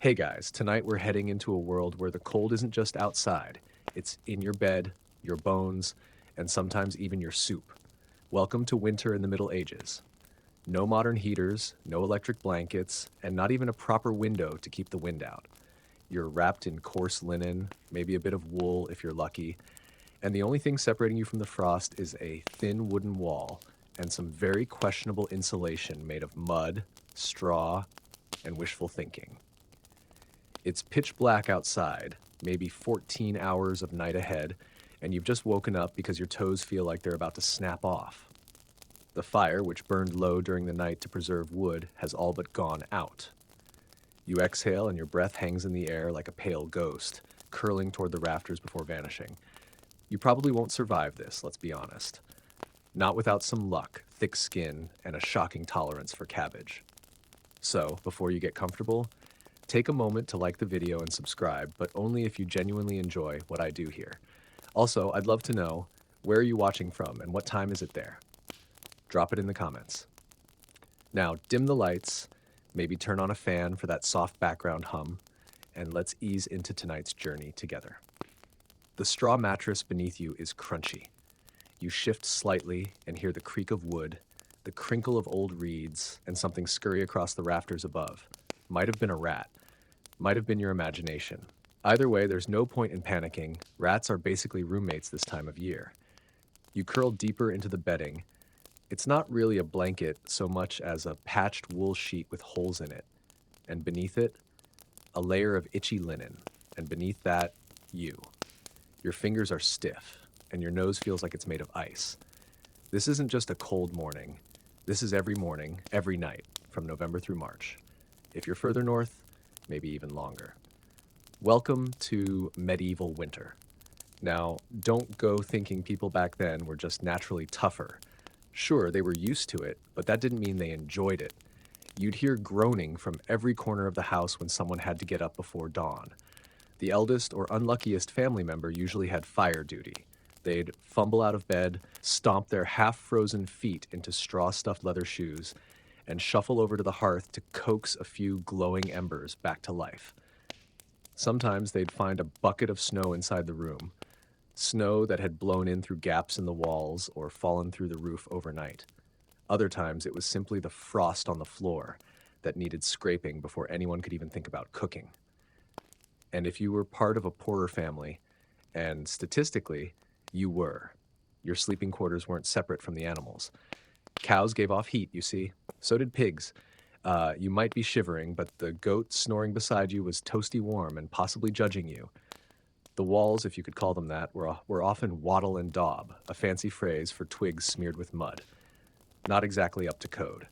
Hey guys, tonight we're heading into a world where the cold isn't just outside, it's in your bed, your bones, and sometimes even your soup. Welcome to winter in the Middle Ages. No modern heaters, no electric blankets, and not even a proper window to keep the wind out. You're wrapped in coarse linen, maybe a bit of wool if you're lucky, and the only thing separating you from the frost is a thin wooden wall and some very questionable insulation made of mud, straw, and wishful thinking. It's pitch black outside, maybe 14 hours of night ahead, and you've just woken up because your toes feel like they're about to snap off. The fire, which burned low during the night to preserve wood, has all but gone out. You exhale and your breath hangs in the air like a pale ghost, curling toward the rafters before vanishing. You probably won't survive this, let's be honest. Not without some luck, thick skin, and a shocking tolerance for cabbage. So, before you get comfortable, take a moment to like the video and subscribe, but only if you genuinely enjoy what I do here. Also, I'd love to know, where are you watching from and what time is it there? Drop it in the comments. Now, dim the lights, maybe turn on a fan for that soft background hum, and let's ease into tonight's journey together. The straw mattress beneath you is crunchy. You shift slightly and hear the creak of wood, the crinkle of old reeds, and something scurry across the rafters above. Might have been a rat. Might have been your imagination. Either way, there's no point in panicking. Rats are basically roommates this time of year. You curl deeper into the bedding. It's not really a blanket so much as a patched wool sheet with holes in it. And beneath it, a layer of itchy linen. And beneath that, you. Your fingers are stiff, and your nose feels like it's made of ice. This isn't just a cold morning. This is every morning, every night, from November through March. If you're further north, maybe even longer. Welcome to medieval winter. Now, don't go thinking people back then were just naturally tougher. Sure, they were used to it, but that didn't mean they enjoyed it. You'd hear groaning from every corner of the house when someone had to get up before dawn. The eldest or unluckiest family member usually had fire duty. They'd fumble out of bed, stomp their half-frozen feet into straw-stuffed leather shoes, and shuffle over to the hearth to coax a few glowing embers back to life. Sometimes they'd find a bucket of snow inside the room, snow that had blown in through gaps in the walls or fallen through the roof overnight. Other times it was simply the frost on the floor that needed scraping before anyone could even think about cooking. And if you were part of a poorer family, and statistically, you were, your sleeping quarters weren't separate from the animals. Cows gave off heat, you see. So did pigs. You might be shivering, but the goat snoring beside you was toasty warm and possibly judging you. The walls, if you could call them that, were often wattle and daub, a fancy phrase for twigs smeared with mud. Not exactly up to code.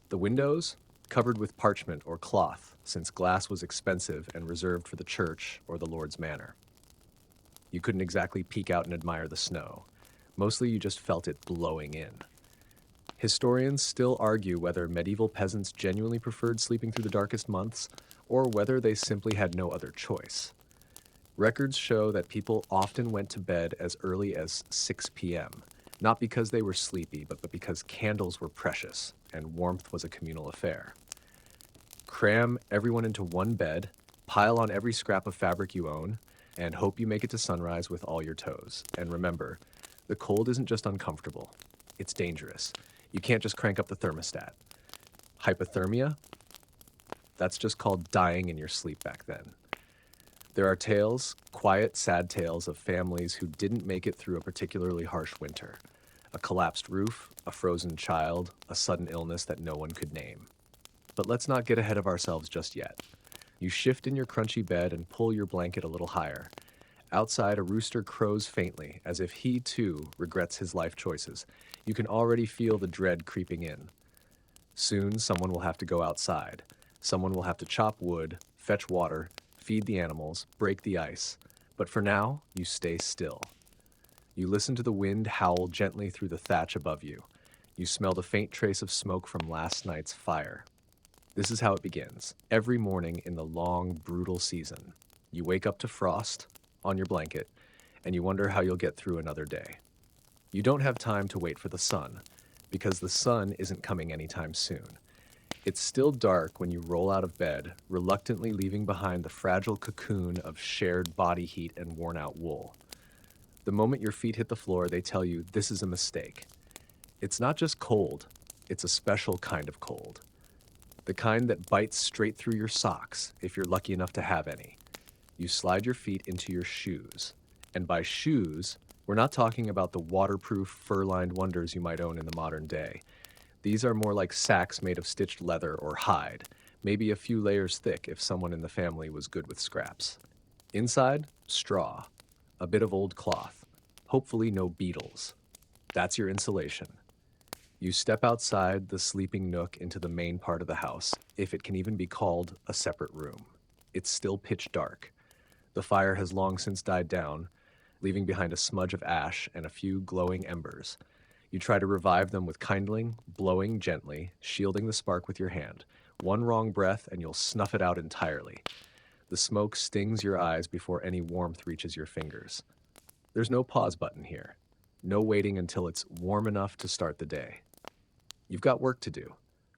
The windows, covered with parchment or cloth, since glass was expensive and reserved for the church or the Lord's manor. You couldn't exactly peek out and admire the snow. Mostly you just felt it blowing in. Historians still argue whether medieval peasants genuinely preferred sleeping through the darkest months, or whether they simply had no other choice. Records show that people often went to bed as early as 6 p.m., not because they were sleepy, but because candles were precious and warmth was a communal affair. Cram everyone into one bed, pile on every scrap of fabric you own, and hope you make it to sunrise with all your toes. And remember, the cold isn't just uncomfortable, it's dangerous. You can't just crank up the thermostat. Hypothermia? That's just called dying in your sleep back then. There are tales, quiet, sad tales of families who didn't make it through a particularly harsh winter. A collapsed roof, a frozen child, a sudden illness that no one could name. But let's not get ahead of ourselves just yet. You shift in your crunchy bed and pull your blanket a little higher. Outside, a rooster crows faintly, as if he, too, regrets his life choices. You can already feel the dread creeping in. Soon, someone will have to go outside. Someone will have to chop wood, fetch water, feed the animals, break the ice. But for now, you stay still. You listen to the wind howl gently through the thatch above you. You smell the faint trace of smoke from last night's fire. This is how it begins, every morning in the long, brutal season. You wake up to frost on your blanket, and you wonder how you'll get through another day. You don't have time to wait for the sun, because the sun isn't coming anytime soon. It's still dark when you roll out of bed, reluctantly leaving behind the fragile cocoon of shared body heat and worn out wool. The moment your feet hit the floor, they tell you this is a mistake. It's not just cold, it's a special kind of cold. The kind that bites straight through your socks, if you're lucky enough to have any. You slide your feet into your shoes. And by shoes, we're not talking about the waterproof, fur-lined wonders you might own in the modern day. These are more like sacks made of stitched leather or hide, maybe a few layers thick if someone in the family was good with scraps. Inside, straw, a bit of old cloth, hopefully no beetles. That's your insulation. You step outside the sleeping nook into the main part of the house, if it can even be called a separate room. It's still pitch dark. The fire has long since died down, leaving behind a smudge of ash and a few glowing embers. You try to revive them with kindling, blowing gently, shielding the spark with your hand. One wrong breath and you'll snuff it out entirely. The smoke stings your eyes before any warmth reaches your fingers. There's no pause button here. No waiting until it's warm enough to start the day. You've got work to do.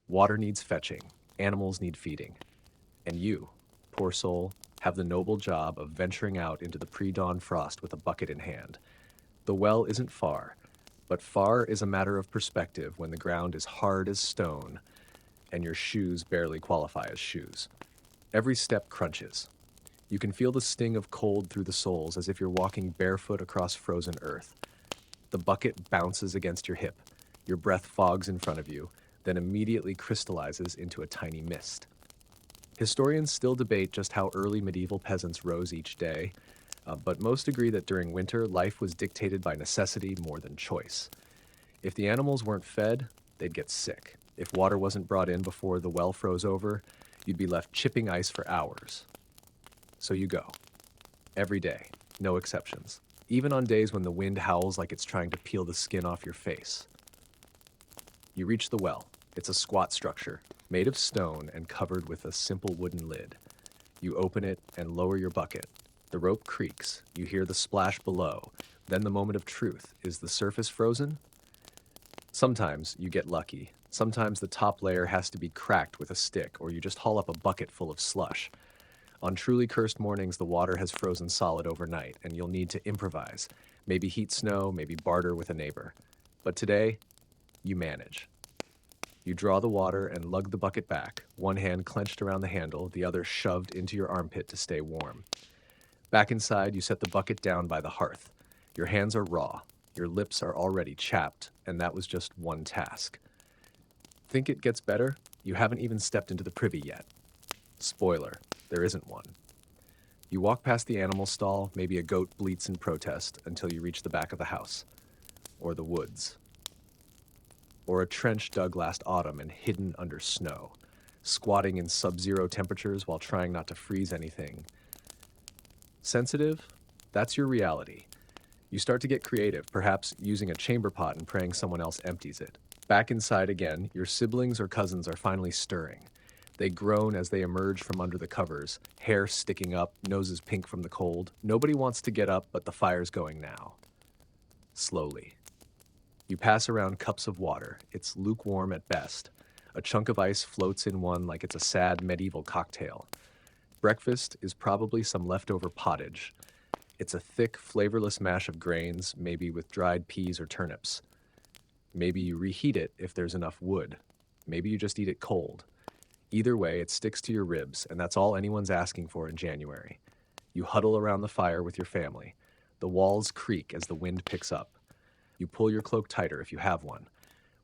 Water needs fetching. Animals need feeding. And you, poor soul, have the noble job of venturing out into the pre-dawn frost with a bucket in hand. The well isn't far, but far is a matter of perspective when the ground is hard as stone and your shoes barely qualify as shoes. Every step crunches. You can feel the sting of cold through the soles as if you're walking barefoot across frozen earth. The bucket bounces against your hip. Your breath fogs in front of you, then immediately crystallizes into a tiny mist. Historians still debate just how early medieval peasants rose each day, but most agree that during winter, life was dictated by necessity more than choice. If the animals weren't fed, they'd get sick. If water wasn't brought in before the well froze over, you'd be left chipping ice for hours. So you go. Every day, no exceptions. Even on days when the wind howls like it's trying to peel the skin off your face. You reach the well. It's a squat structure, made of stone and covered with a simple wooden lid. You open it and lower your bucket. The rope creaks. You hear the splash below. Then the moment of truth. Is the surface frozen? Sometimes you get lucky. Sometimes the top layer has to be cracked with a stick, or you just haul up a bucket full of slush. On truly cursed mornings, the water has frozen solid overnight, and you'll need to improvise. Maybe heat snow, maybe barter with a neighbor. But today, you manage. You draw the water and lug the bucket back, one hand clenched around the handle, the other shoved into your armpit to stay warm. Back inside, you set the bucket down by the hearth. Your hands are raw, your lips are already chapped, and that was just one task. Think it gets better? You haven't even stepped into the privy yet. Spoiler, there isn't one. You walk past the animal stall, maybe a goat bleats in protest, until you reach the back of the house. Or the woods. Or a trench dug last autumn and hidden under snow, squatting in sub-zero temperatures while trying not to freeze anything. Sensitive? That's your reality. You start to get creative, perhaps using a chamber pot and praying someone else empties it. Back inside again, your siblings or cousins are finally stirring. They groan as they emerge from under the covers, hair sticking up, noses pink from the cold. Nobody wants to get up, but the fire's going now. Slowly. You pass around cups of water. It's lukewarm at best. A chunk of ice floats in one like it's a sad medieval cocktail. Breakfast is probably some leftover pottage. It's a thick, flavorless mash of grains, maybe with dried peas or turnips. Maybe you reheat it if there's enough wood. Maybe you just eat it cold. Either way, it sticks to your ribs, and that's all anyone's asking for in January. You huddle around the fire with your family. The walls creak as the wind picks up. You pull your cloak tighter if you have one.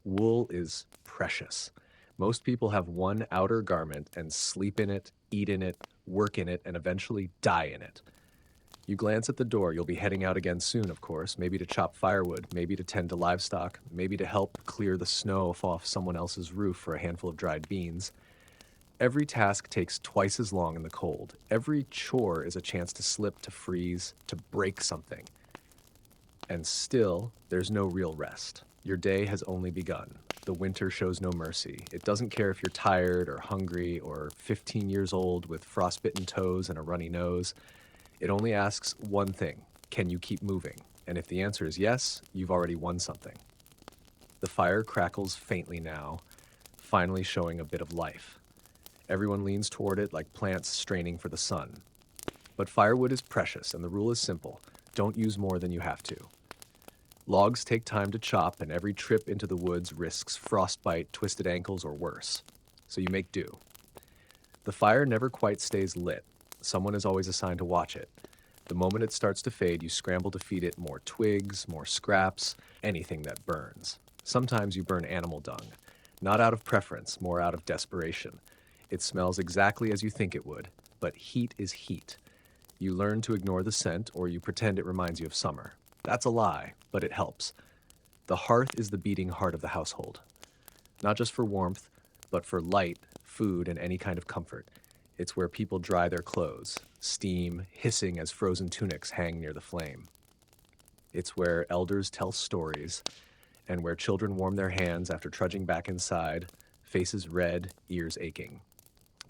Wool is precious. Most people have one outer garment and sleep in it, eat in it, work in it, and eventually die in it. You glance at the door. You'll be heading out again soon, of course, maybe to chop firewood, maybe to tend to livestock, maybe to help clear the snow off someone else's roof for a handful of dried beans. Every task takes twice as long in the cold. Every chore is a chance to slip, to freeze, to break something. And still, there's no real rest. Your day has only begun. The winter shows no mercy. It doesn't care if you're tired or hungry or 15 years old with frostbitten toes and a runny nose. It only asks one thing: can you keep moving? And if the answer is yes, you've already won something. The fire crackles faintly now. finally showing a bit of life. Everyone leans toward it like plants straining for the sun. But firewood is precious, and the rule is simple: don't use more than you have to. Logs take time to chop, and every trip into the woods risks frostbite, twisted ankles, or worse. So you make do. The fire never quite stays lit. Someone is always assigned to watch it. The moment it starts to fade, you scramble to feed it more twigs, more scraps, anything that burns. Sometimes you burn animal dung, not out of preference, more out of desperation. It smells exactly as you think it would, but heat is heat. You learn to ignore the scent, or you pretend it reminds you of summer. That's a lie, but it helps. The hearth is the beating heart of the household. Not just for warmth, but for light, food, and any kind of comfort. It's where people dry their clothes, steam hissing as frozen tunics hang near the flame. It's where elders tell stories, and where children warm their hands after trudging back inside, faces red, ears aching.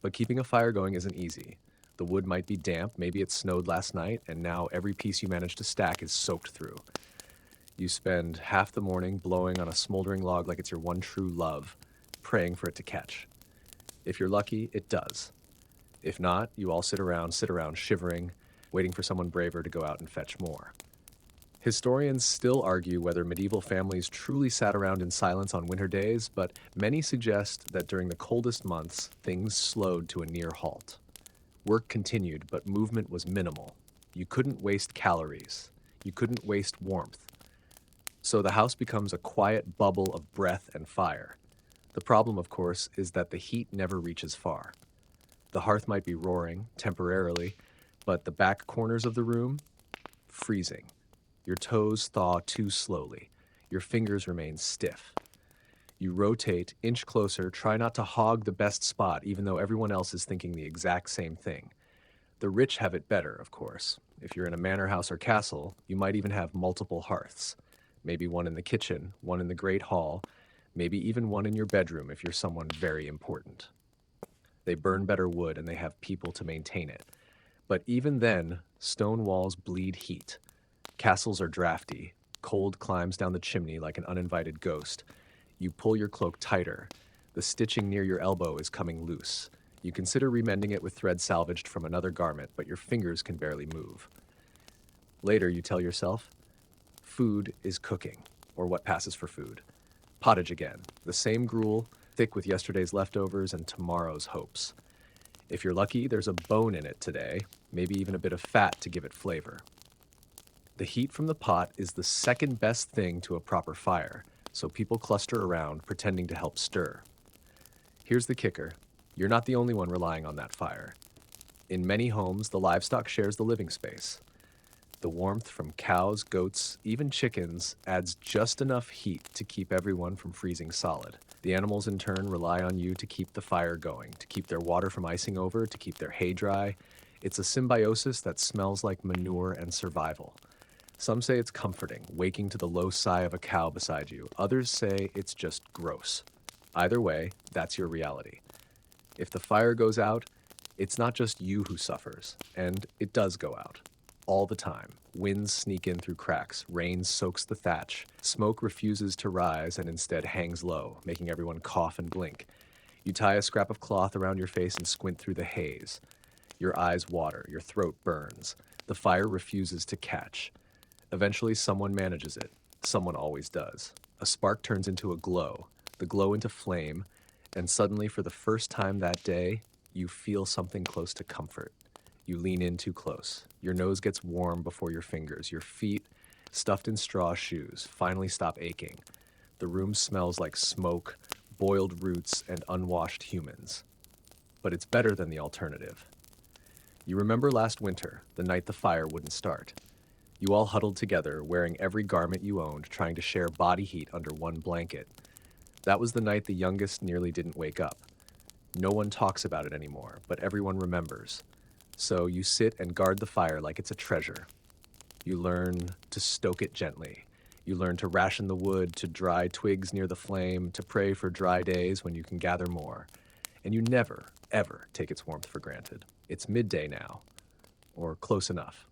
But keeping a fire going isn't easy. The wood might be damp, maybe it snowed last night, and now every piece you manage to stack is soaked through. You spend half the morning blowing on a smoldering log like it's your one true love, praying for it to catch. If you're lucky, it does. If not, you all sit around shivering, waiting for someone braver to go out and fetch more. Historians still argue whether medieval families truly sat around in silence on winter days, but many suggest that during the coldest months, things slowed to a near halt. Work continued, but movement was minimal. You couldn't waste calories. You couldn't waste warmth. So the house becomes a quiet bubble of breath and fire. The problem, of course, is that the heat never reaches far. The hearth might be roaring, temporarily, but the back corners of the room, freezing. Your toes thaw too slowly. Your fingers remain stiff. You rotate, inch closer, try not to hog the best spot, even though everyone else is thinking the exact same thing. The rich have it better, of course. If you're in a manor house or castle, you might even have multiple hearths. Maybe one in the kitchen, one in the great hall, maybe even one in your bedroom if you're someone very important. They burn better wood and they have people to maintain it. But even then, stone walls bleed heat. Castles are drafty. Cold climbs down the chimney like an uninvited ghost. You pull your cloak tighter. The stitching near your elbow is coming loose. You consider remending it with thread salvaged from another garment, but your fingers can barely move. Later, you tell yourself, food is cooking, or what passes for food. Pottage again, the same gruel, thick with yesterday's leftovers and tomorrow's hopes. If you're lucky, there's a bone in it today, maybe even a bit of fat to give it flavor. The heat from the pot is the second best thing to a proper fire, so people cluster around, pretending to help stir. Here's the kicker. You're not the only one relying on that fire. In many homes, the livestock shares the living space. The warmth from cows, goats, even chickens adds just enough heat to keep everyone from freezing solid. The animals in turn rely on you to keep the fire going, to keep their water from icing over, to keep their hay dry. It's a symbiosis that smells like manure and survival. Some say it's comforting, waking to the low sigh of a cow beside you. Others say it's just gross. Either way, that's your reality. If the fire goes out, it's not just you who suffers, and it does go out. All the time. Winds sneak in through cracks, rain soaks the thatch, smoke refuses to rise and instead hangs low, making everyone cough and blink. You tie a scrap of cloth around your face and squint through the haze. Your eyes water, your throat burns. The fire refuses to catch. Eventually, someone manages it. Someone always does. A spark turns into a glow, the glow into flame, and suddenly, for the first time that day, you feel something close to comfort. You lean in too close. Your nose gets warm before your fingers. Your feet, stuffed in straw shoes, finally stop aching. The room smells like smoke, boiled roots, and unwashed humans. But it's better than the alternative. You remember last winter, the night the fire wouldn't start. You all huddled together, wearing every garment you owned, trying to share body heat under one blanket. That was the night the youngest nearly didn't wake up. No one talks about it anymore, but everyone remembers. So you sit and guard the fire like it's a treasure. You learn to stoke it gently. You learn to ration the wood, to dry twigs near the flame, to pray for dry days when you can gather more. And you never, ever take its warmth for granted. It's midday now, or close enough.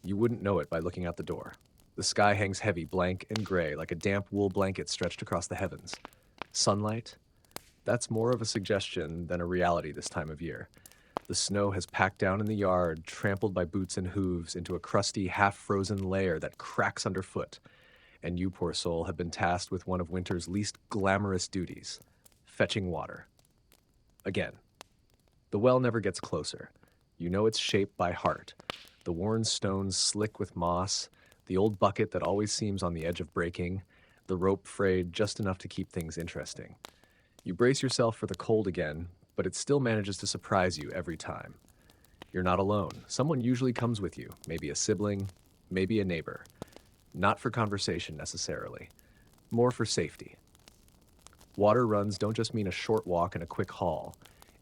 You wouldn't know it by looking out the door. The sky hangs heavy, blank, and gray, like a damp wool blanket stretched across the heavens. Sunlight? That's more of a suggestion than a reality this time of year. The snow has packed down in the yard, trampled by boots and hooves into a crusty, half-frozen layer that cracks underfoot, and you, poor soul, have been tasked with one of winter's least glamorous duties, fetching water. Again, the well never gets closer. You know its shape by heart. The worn stones slick with moss, the old bucket that always seems on the edge of breaking, the rope frayed just enough to keep things interesting. You brace yourself for the cold again, but it still manages to surprise you every time. You're not alone. Someone usually comes with you, maybe a sibling, maybe a neighbor. Not for conversation necessarily, more for safety. Water runs don't just mean a short walk and a quick haul.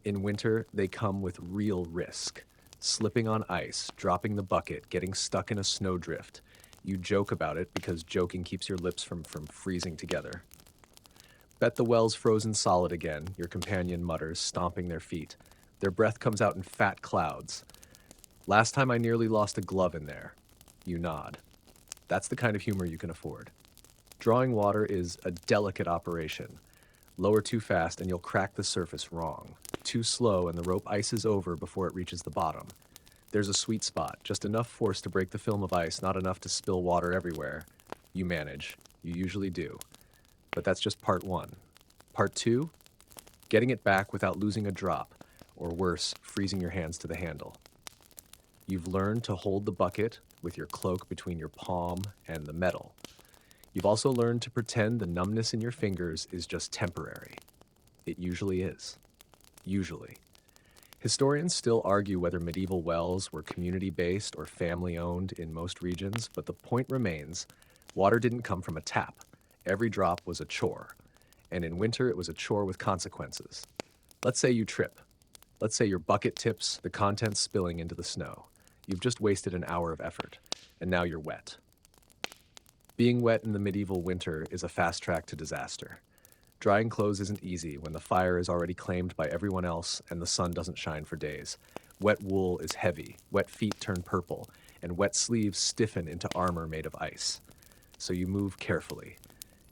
In winter, they come with real risk. Slipping on ice, dropping the bucket, getting stuck in a snowdrift. You joke about it because joking keeps your lips from freezing together. Bet the well's frozen solid again, your companion mutters, stomping their feet. Their breath comes out in fat clouds. Last time I nearly lost a glove in there. You nod. That's the kind of humor you can afford. Drawing water is a delicate operation. Lower too fast and you'll crack the surface wrong. Too slow and the rope ices over before it reaches the bottom. There's a sweet spot, just enough force to break the film of ice, not enough to spill water everywhere. You manage. You usually do. But that's just part one. Part two? Getting it back without losing a drop, or worse, freezing your hands to the handle. You've learned to hold the bucket with your cloak between your palm and the metal. You've also learned to pretend the numbness in your fingers is just temporary. It usually is. Usually. Historians still argue whether medieval wells were community-based or family-owned in most regions, but the point remains, water didn't come from a tap. Every drop was a chore. And in winter, it was a chore with consequences. Let's say you trip. Let's say your bucket tips, the contents spilling into the snow. You've just wasted an hour of effort, and now you're wet. Being wet in the medieval winter is a fast track to disaster. Drying clothes isn't easy when the fire is already claimed by everyone else and the sun doesn't shine for days. Wet wool is heavy, wet feet turn purple, and wet sleeves stiffen into armor made of ice. So you move carefully.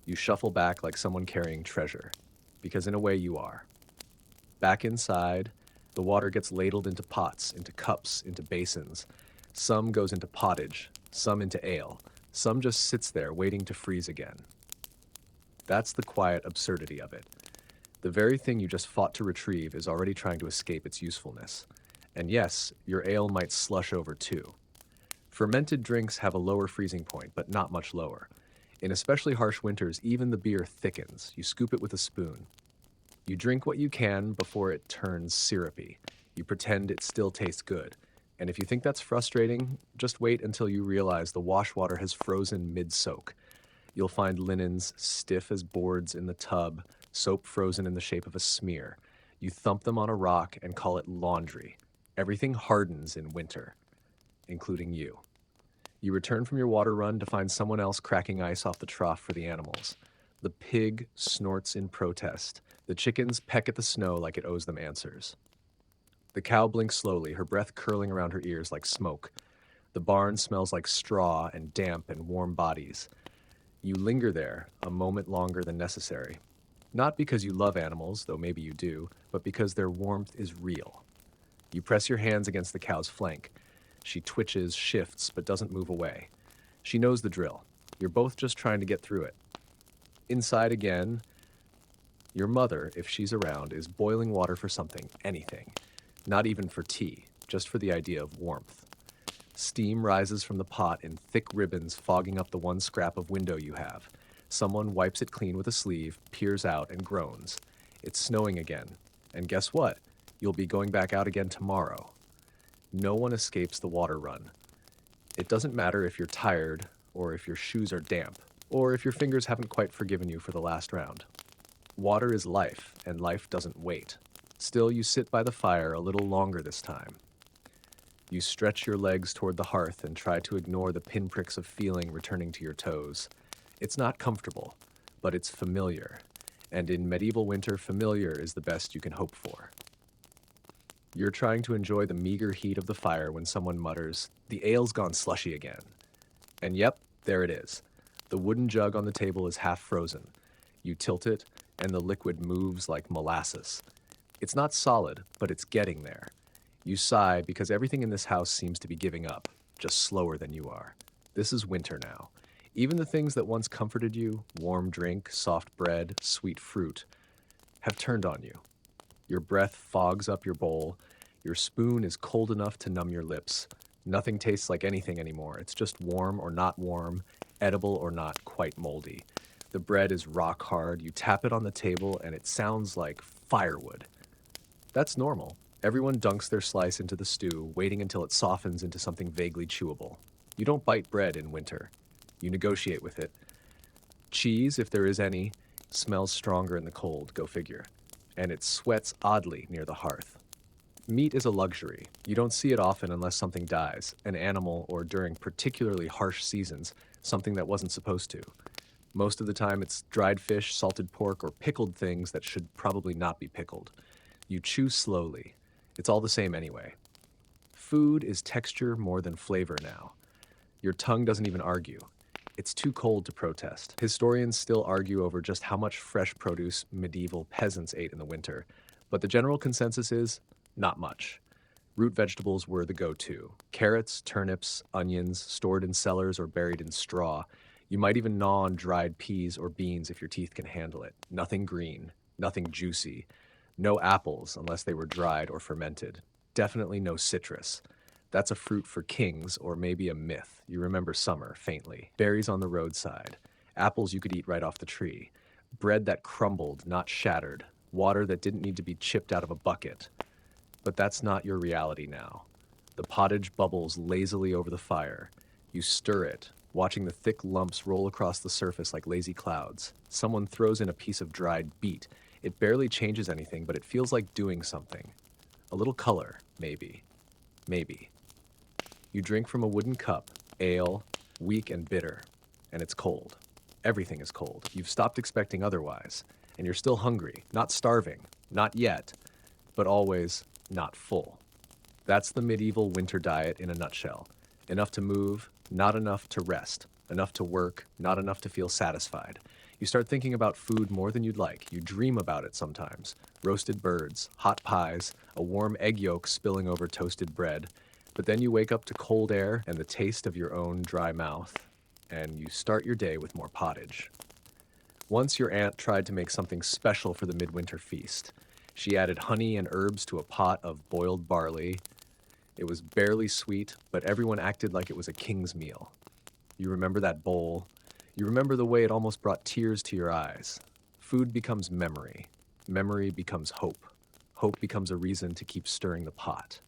You shuffle back like someone carrying treasure, because in a way you are. Back inside, the water gets ladled into pots, into cups, into basins. Some goes into pottage, some into ale. Some just sits there waiting to freeze again. That's the quiet absurdity of it. The very thing you just fought to retrieve is already trying to escape its usefulness. And yes, your ale might slush over too. Fermented drinks have a lower freezing point, but not much lower. In especially harsh winters, even the beer thickens. You scoop it with a spoon. You drink what you can before it turns syrupy. You pretend it still tastes good. And if you think that's frustrating, just wait until you realize the wash water has frozen mid-soak. You'll find linens stiff as boards in the tub, soap frozen in the shape of a smear. You thump them on a rock and call it laundry. Everything hardens in winter, including you. You return from your water run to find someone else cracking ice off the trough for the animals. The pig snorts in protest. The chickens peck at the snow like it owes them answers. The cow blinks slowly, her breath curling around her ears like smoke. The barn smells like straw and damp and warm bodies. You linger there a moment longer than necessary. Not because you love animals, though maybe you do, but because their warmth is real. You press your hands against the cow's flank. She twitches, shifts, but doesn't move away. She knows the drill. You're both just trying to get through it. Inside again, your mother, if she's around, is boiling water for something, anything. Not even for tea, just for the idea of warmth. Steam rises from the pot in thick ribbons fogging up the one scrap of window you have. Someone wipes it clean with a sleeve, peers out, and groans. It's snowing again. And guess what? You'll be going back out again tomorrow. No one escapes the water run. It doesn't matter if you're tired, or if your shoes are damp, or if your fingers haven't quite forgiven you for the last round. Water is life, and life doesn't wait. Still, you sit by the fire a little longer this time. You stretch your legs toward the hearth and try to ignore the pinpricks of feeling returning to your toes. It's not comfortable, but it's familiar. And in medieval winter, familiar is the best you can hope for. You're trying to enjoy the meager heat of the fire when someone mutters, "The ale's gone slushy again." And yep, there it is. The wooden jug on the table is half frozen. You tilt it, and the liquid moves like molasses. It's not solid, but it's getting there. You sigh because everything in this house seems to be giving up, just slower than you are. This is winter now. Even the things that once comforted you, warm drink, soft bread, sweet fruit, have turned on you. Your breath fogs up your bowl. Your spoon is cold enough to numb your lips. Nothing tastes like anything anymore. It's just warm or not warm, edible or not quite moldy. The bread is rock hard. You tap it on the table and it sounds like firewood. That's normal. Everyone dunks their slice into the stew, waiting until it softens into something vaguely chewable. You don't bite bread in winter. You negotiate with it. Cheese, if there is any, smells stronger in the cold, go figure. And it sweats oddly near the hearth. Meat is a luxury. You don't see it often unless something dies, an animal, or during particularly harsh seasons, something that wasn't supposed to. Most of the time it's dried fish, salted pork, or pickled things that should probably not be pickled. You chew slowly. It's all the same anyway. Food is texture more than flavor now. Your tongue doesn't even argue. It's too cold to protest. Historians still argue over just how much fresh produce medieval peasants ate in the winter, but the general consensus is not much. Root vegetables were the go-to. Carrots, turnips, onions, stored in cellars or buried in straw. You might even gnaw on dried peas or beans if your teeth can handle it. Nothing green, nothing juicy. No apples unless they were dried or fermented. Definitely no citrus. That's a fruit for kings, or maybe a myth. You remember summer, faintly. Berries on the roadside. Apples you could eat right off the tree. Bread that crumbled, not shattered. Water that didn't need to be chipped out of a bucket. But that's not your reality now. The pottage bubbles lazily over the fire. You stir it, watching the thick lumps roll across the surface like lazy clouds. Someone throws in a piece of dried beet. It barely changes anything, but it feels like doing something. A little color, maybe. Maybe. You drink from a wooden cup, ale, weak and bitter, and it's cold. Everything is cold. You've stopped expecting otherwise, and you're still hungry, not starving, not yet, but always not full. That's the medieval winter diet in a nutshell. Enough to move, not enough to rest. Enough to work, not enough to feel satisfied. You start thinking about food more than you'd like. You dream about it sometimes. Roasted birds, hot pies, a warm egg yolk spilling over toasted bread. But then you wake up to cold air and the taste of your own dry mouth, and you start your day with more pottage. Once your aunt tried to make something special for the midwinter feast. She added honey and herbs to a pot of boiled barley. It was barely sweet, but everyone acted like it was a king's meal. You remember that bowl. You remember the way it almost brought tears to your eyes. Food becomes memory. Memory becomes hope. Hope becomes a reason to keep stirring the pot.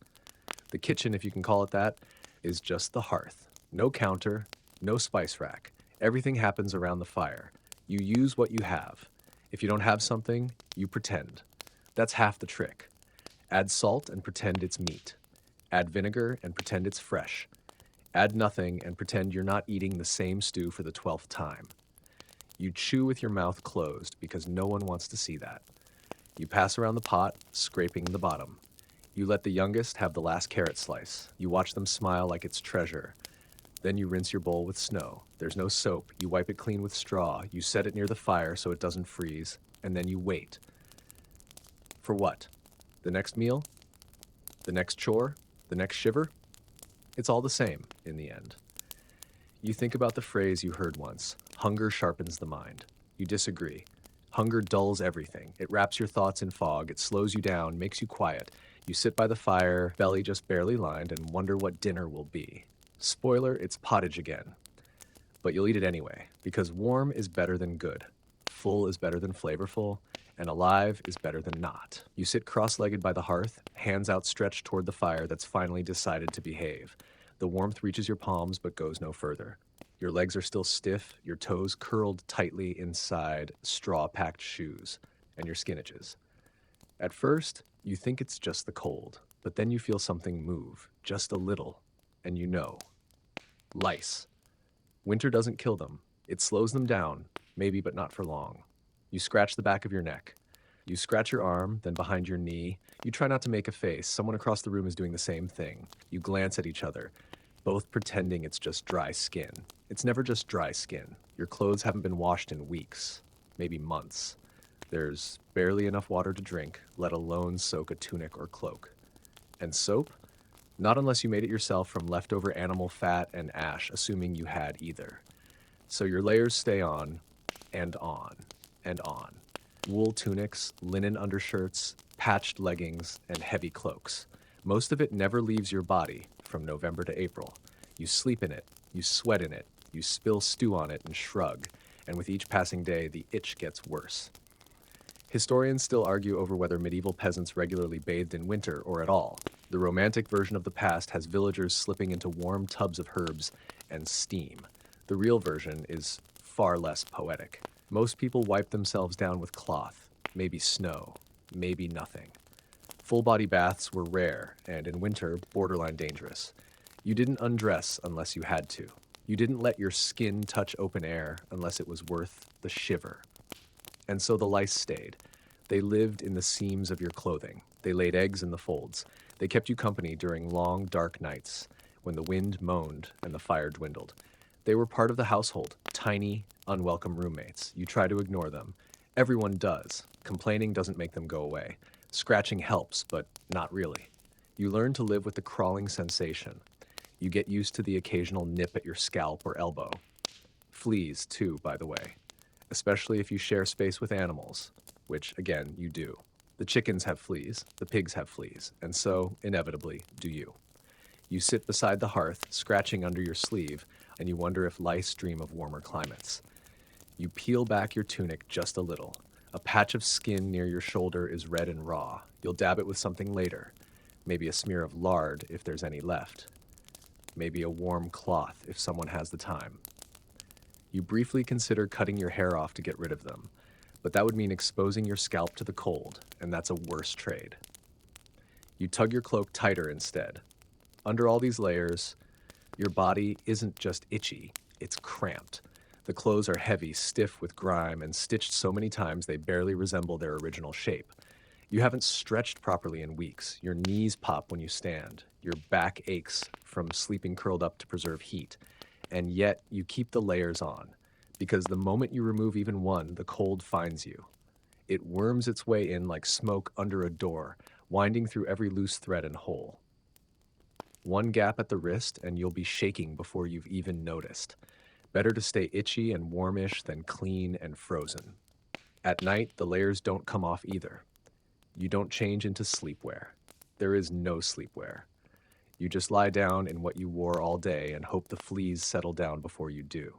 The kitchen, if you can call it that, is just the hearth. No counter, no spice rack. Everything happens around the fire. You use what you have. If you don't have something, you pretend. That's half the trick. Add salt and pretend it's meat. Add vinegar and pretend it's fresh. Add nothing and pretend you're not eating the same stew for the 12th time. You chew with your mouth closed because no one wants to see that. You pass around the pot, scraping the bottom. You let the youngest have the last carrot slice. You watch them smile like it's treasure. Then you rinse your bowl with snow. There's no soap. You wipe it clean with straw. You set it near the fire so it doesn't freeze. And then you wait. For what? The next meal? The next chore? The next shiver? It's all the same in the end. You think about the phrase you heard once, hunger sharpens the mind. You disagree. Hunger dulls everything. It wraps your thoughts in fog. It slows you down, makes you quiet. You sit by the fire, belly just barely lined, and wonder what dinner will be. Spoiler, it's pottage again. But you'll eat it anyway, because warm is better than good. Full is better than flavorful, and alive is better than not. You sit cross-legged by the hearth, hands outstretched toward the fire that's finally decided to behave. The warmth reaches your palms but goes no further. Your legs are still stiff, your toes curled tightly inside straw-packed shoes, and your skin itches. At first, you think it's just the cold, but then you feel something move, just a little, and you know. Lice. Winter doesn't kill them. It slows them down, maybe, but not for long. You scratch the back of your neck. You scratch your arm, then behind your knee. You try not to make a face. Someone across the room is doing the same thing. You glance at each other, both pretending it's just dry skin. It's never just dry skin. Your clothes haven't been washed in weeks, maybe months. There's barely enough water to drink, let alone soak a tunic or cloak. And soap? Not unless you made it yourself from leftover animal fat and ash, assuming you had either. So your layers stay on and on and on. Wool tunics, linen undershirts, patched leggings, and heavy cloaks. Most of it never leaves your body from November to April. You sleep in it, you sweat in it, you spill stew on it and shrug, and with each passing day, the itch gets worse. Historians still argue over whether medieval peasants regularly bathed in winter or at all. The romantic version of the past has villagers slipping into warm tubs of herbs and steam. The real version is far less poetic. Most people wipe themselves down with cloth, maybe snow, maybe nothing. Full-body baths were rare, and in winter, borderline dangerous. You didn't undress unless you had to. You didn't let your skin touch open air unless it was worth the shiver. And so the lice stayed. They lived in the seams of your clothing. They laid eggs in the folds. They kept you company during long, dark nights, when the wind moaned and the fire dwindled. They were part of the household, tiny, unwelcome roommates. You try to ignore them. Everyone does. Complaining doesn't make them go away. Scratching helps, but not really. You learn to live with the crawling sensation. You get used to the occasional nip at your scalp or elbow. Fleas, too, by the way, especially if you share space with animals, which, again, you do. The chickens have fleas, the pigs have fleas, and so, inevitably, do you. You sit beside the hearth, scratching under your sleeve, and you wonder if lice dream of warmer climates. You peel back your tunic just a little. A patch of skin near your shoulder is red and raw. You'll dab it with something later. Maybe a smear of lard, if there's any left. Maybe a warm cloth, if someone has the time. You briefly consider cutting your hair off to get rid of them, but that would mean exposing your scalp to the cold, and that's a worse trade. You tug your cloak tighter instead. Under all these layers, your body isn't just itchy, it's cramped. The clothes are heavy, stiff with grime, and stitched so many times they barely resemble their original shape. You haven't stretched properly in weeks. Your knees pop when you stand. Your back aches from sleeping curled up to preserve heat. And yet you keep the layers on, because the moment you remove even one, the cold finds you. It worms its way in like smoke under a door, winding through every loose thread and hole. One gap at the wrist and you'll be shaking before you've even noticed. Better to stay itchy and warmish than clean and frozen. At night, the layers don't come off either. You don't change into sleepwear. There is no sleepwear. You just lie down in what you wore all day and hope the fleas settle down before you do.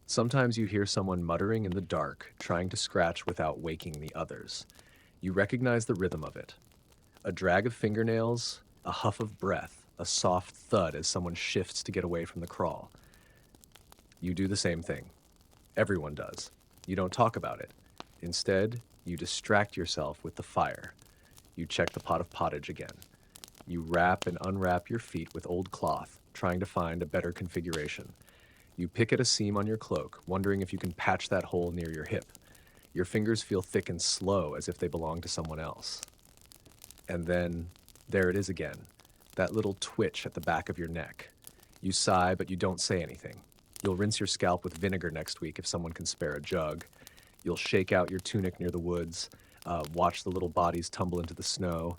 Sometimes you hear someone muttering in the dark, trying to scratch without waking the others. You recognize the rhythm of it. A drag of fingernails, a huff of breath, a soft thud as someone shifts to get away from the crawl. You do the same thing. Everyone does. You don't talk about it. Instead, you distract yourself with the fire. You check the pot of pottage again. You wrap and unwrap your feet with old cloth, trying to find a better configuration. You pick at a seam on your cloak, wondering if you can patch that hole near your hip. Your fingers feel thick and slow, as if they belong to someone else. And then, there it is again, that little twitch at the back of your neck. You sigh, but you don't say anything. You'll rinse your scalp with vinegar next week if someone can spare a jug. You'll shake out your tunic near the woods, watch the little bodies tumble into the snow.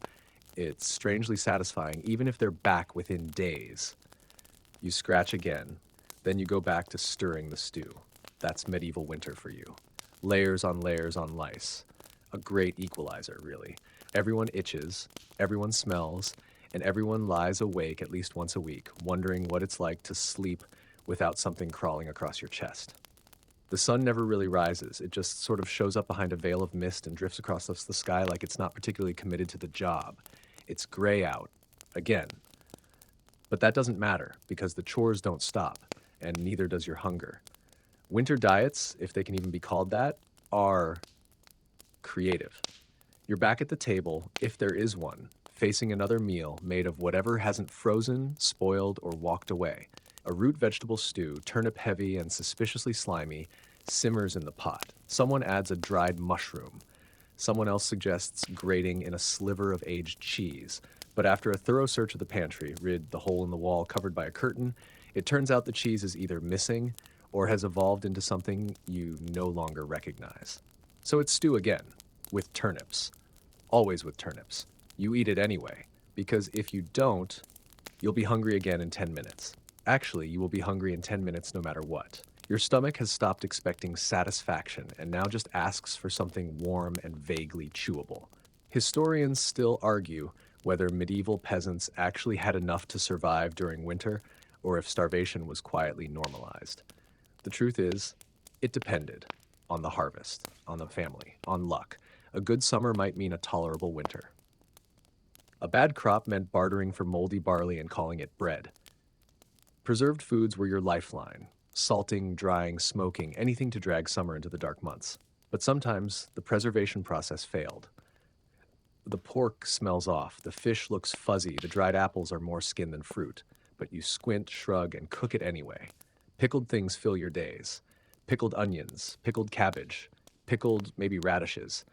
It's strangely satisfying, even if they're back within days. You scratch again, then you go back to stirring the stew. That's medieval winter for you. Layers on lice. A great equalizer, really. Everyone itches, everyone smells, and everyone lies awake at least once a week, wondering what it's like to sleep without something crawling across your chest. The sun never really rises. It just sort of shows up behind a veil of mist and drifts across the sky like it's not particularly committed to the job. It's gray out, again. But that doesn't matter, because the chores don't stop, and neither does your hunger. Winter diets, if they can even be called that, are creative. You're back at the table, if there is one, facing another meal made of whatever hasn't frozen, spoiled, or walked away. A root vegetable stew, turnip heavy and suspiciously slimy, simmers in the pot. Someone adds a dried mushroom. Someone else suggests grating in a sliver of aged cheese. But after a thorough search of the pantry, rid the hole in the wall covered by a curtain, it turns out the cheese is either missing or has evolved into something you no longer recognize. So it's stew again, with turnips. Always with turnips. You eat it anyway, because if you don't, you'll be hungry again in 10 minutes. Actually, you will be hungry in 10 minutes no matter what. Your stomach has stopped expecting satisfaction and now just asks for something warm and vaguely chewable. Historians still argue whether medieval peasants actually had enough to survive during winter or if starvation was quietly normalized. The truth is, it depended on the harvest, on the family, on luck. A good summer might mean a tolerable winter. A bad crop meant bartering for moldy barley and calling it bread. Preserved foods were your lifeline, salting, drying, smoking, anything to drag summer into the dark months. But sometimes the preservation process failed. The pork smells off, the fish looks fuzzy, the dried apples are more skin than fruit, but you squint, shrug, and cook it anyway. Pickled things fill your days. Pickled onions, pickled cabbage, pickled maybe radishes.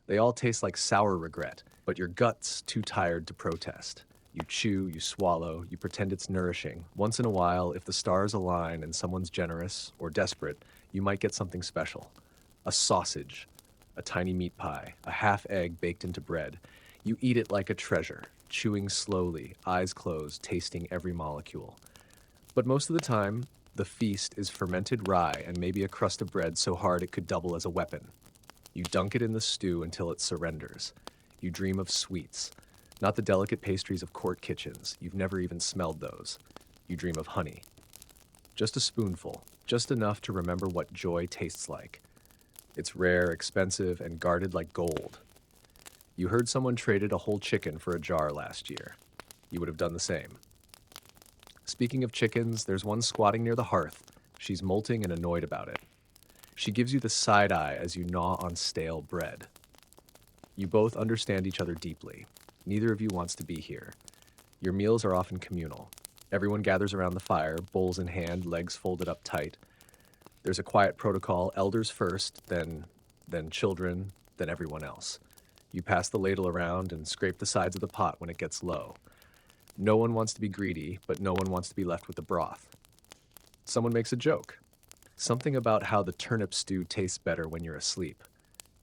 They all taste like sour regret, but your gut's too tired to protest. You chew, you swallow, you pretend it's nourishing. Once in a while, if the stars align and someone's generous or desperate, you might get something special. A sausage, a tiny meat pie, a half egg baked into bread. You eat it like a treasure, chewing slowly, eyes closed, tasting every molecule. But most of the time, the feast is fermented rye and maybe a crust of bread so hard it could double as a weapon. You dunk it in the stew until it surrenders. You dream of sweets, not the delicate pastries of court kitchens. You've never even smelled those. You dream of honey. Just a spoonful, just enough to remember what joy tastes like. It's rare, expensive, and guarded like gold. You heard someone traded a whole chicken for a jar last year. You would have done the same. Speaking of chickens, there's one squatting near the hearth. She's molting and annoyed about it. She gives you the side eye as you gnaw on stale bread. You both understand each other deeply. Neither of you wants to be here. Your meals are often communal. Everyone gathers around the fire, bowls in hand, legs folded up tight. There's a quiet protocol, elders first, then children, then everyone else. You pass the ladle around and scrape the sides of the pot when it gets low. No one wants to be greedy, but no one wants to be left with the broth. Someone makes a joke. Something about how the turnip stew tastes better when you're asleep.